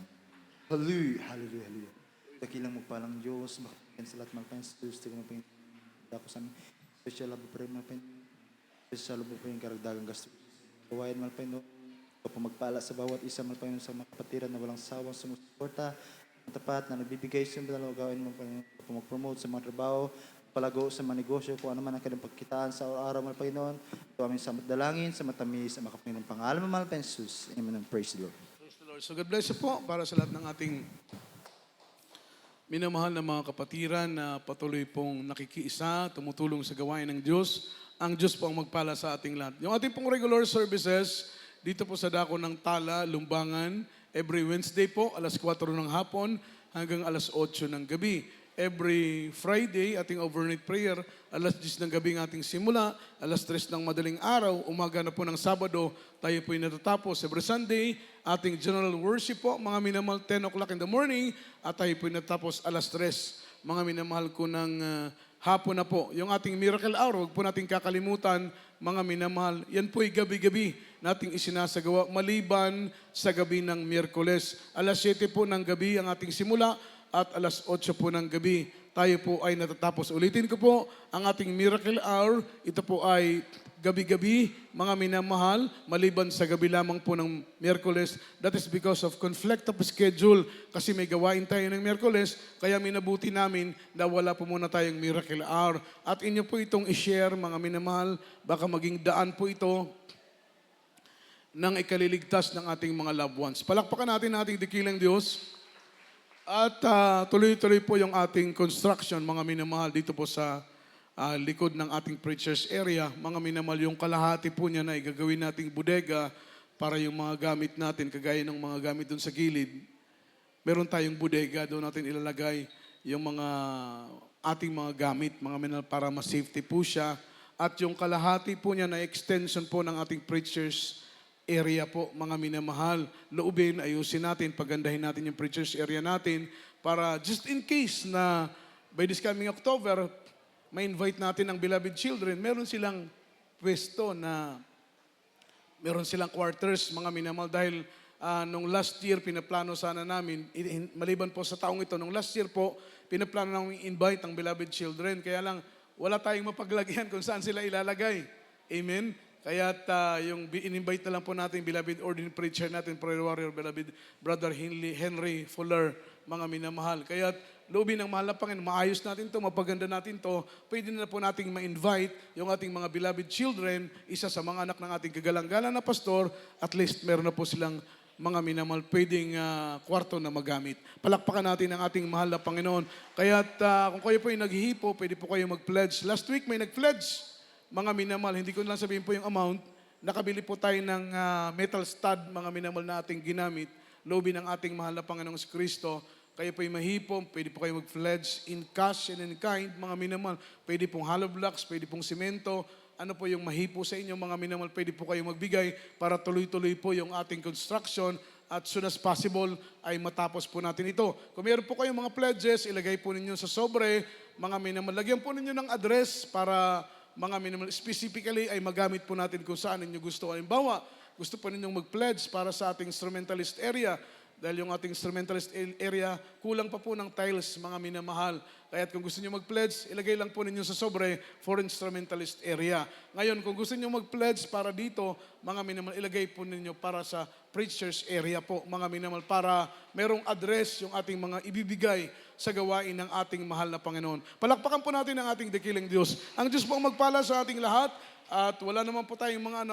Hallelujah, hallelujah, hallelujah. Dakilang magpalang Diyos, makapagan sa lahat mga Diyos, tignan mo po yung dako sa amin. Special love offering, mga special love offering, karagdagang gasto. Kawayan, mga Panginoon, magpala sa bawat isa, mga Panginoon, sa mga kapatiran na walang sawang sumusuporta, tapat na nagbibigay sa mga gawin mo, Panginoon, mag-promote sa mga trabaho, palago sa mga negosyo, kung ano man ang kanilang pagkitaan sa araw, mga Panginoon. Ito aming sa dalangin, sa matamis, sa mga Panginoon pangalan, mga Panginoon, Jesus. Amen and praise the Lord. Praise the Lord. So God bless you po para sa lahat ng ating minamahal na mga kapatiran na patuloy pong nakikiisa, tumutulong sa gawain ng Diyos. Ang Diyos po ang magpala sa ating lahat. Yung ating pong regular services, dito po sa dako ng Tala, Lumbangan, every Wednesday po, alas 4 ng hapon hanggang alas 8 ng gabi. Every Friday, ating overnight prayer, alas 10 ng gabi ng ating simula, alas 3 ng madaling araw, umaga na po ng Sabado, tayo po natatapos. Every Sunday, ating general worship po, mga minamahal, 10 o'clock in the morning, at tayo po natatapos alas 3. Mga minamahal ko ng hapon na po. Yung ating miracle hour, huwag po nating kakalimutan, mga minamahal, yan po'y gabi-gabi nating isinasagawa maliban sa gabi ng Miyerkules. Alas 7 po ng gabi ang ating simula at alas 8 po ng gabi tayo po ay natatapos. Ulitin ko po, ang ating miracle hour, ito po ay gabi-gabi, mga minamahal, maliban sa gabi lamang po ng Miyerkules. That is because of conflict of schedule. Kasi may gawain tayo ng Miyerkules, kaya minabuti namin na wala po muna tayong miracle hour. At inyo po itong i-share, mga minamahal, baka maging daan po ito ng ikaliligtas ng ating mga loved ones. Palakpakan natin ating dakilang Diyos. At tuloy-tuloy po yung ating construction, mga minamahal, dito po sa likod ng ating preachers area. Mga minamahal, yung kalahati po niya na igagawin nating bodega para yung mga gamit natin, kagaya ng mga gamit doon sa gilid. Meron tayong bodega, doon natin ilalagay yung mga ating mga gamit, mga minamahal, para mas safety po siya At yung kalahati po niya na extension po ng ating preachers area po, mga minamahal. Loobin, ayusin natin, pagandahin natin yung preachers area natin para just in case na by this coming October, may invite natin ang beloved children, meron silang pwesto na meron silang quarters, mga minamahal, dahil nung last year, pinaplano sana namin, maliban po sa taong ito, nung last year po, pinaplano namin invite ang beloved children. Kaya lang, wala tayong mapaglagyan kung saan sila ilalagay. Amen? Kaya yung in-invite na lang po natin, beloved ordinary preacher natin, prayer warrior, beloved brother Henry Fuller, mga minamahal. Kaya loobin ng mahal na Panginoon, maayos natin to, mapaganda natin to, pwede na po nating ma-invite yung ating mga beloved children, isa sa mga anak ng ating kagalang-galang na pastor, at least meron na po silang mga minamahal, pwedeng kwarto na magamit. Palakpakan natin ang ating mahal na Panginoon. Kaya kung kayo po yung naghihipo, pwede po kayo mag-pledge. Last week may nag-pledge, mga minamahal. Hindi ko lang sabihin po yung amount. Nakabili po tayo ng metal stud, mga minamahal na ating ginamit. Loobin ng ating mahal na Panginoong Kristo. Kayo po yung mahipo, pwede po kayo mag-pledge in cash and in kind, mga minamahal. Pwede pong hollow blocks, pwede pong simento. Ano po yung mahipo sa inyo, mga minamahal, pwede po kayo magbigay para tuloy-tuloy po yung ating construction at soon as possible ay matapos po natin ito. Kung meron po kayong mga pledges, ilagay po ninyo sa sobre, mga minamahal. Lagyan po ninyo ng address para mga minamahal, specifically ay magamit po natin kung saan ninyo gusto. Halimbawa, gusto po ninyong mag-pledge para sa ating instrumentalist area. Dahil yung ating instrumentalist area, kulang pa po ng tiles, mga minamahal. Kaya kung gusto niyo mag-pledge, ilagay lang po ninyo sa sobre for instrumentalist area. Ngayon, kung gusto niyo mag-pledge para dito, mga minamahal, ilagay po ninyo para sa preachers area po, mga minamahal, para merong address yung ating mga ibibigay sa gawain ng ating mahal na Panginoon. Palakpakan po natin ang ating dakilang Diyos. Ang Diyos po ang magpala sa ating lahat at wala naman po tayong mga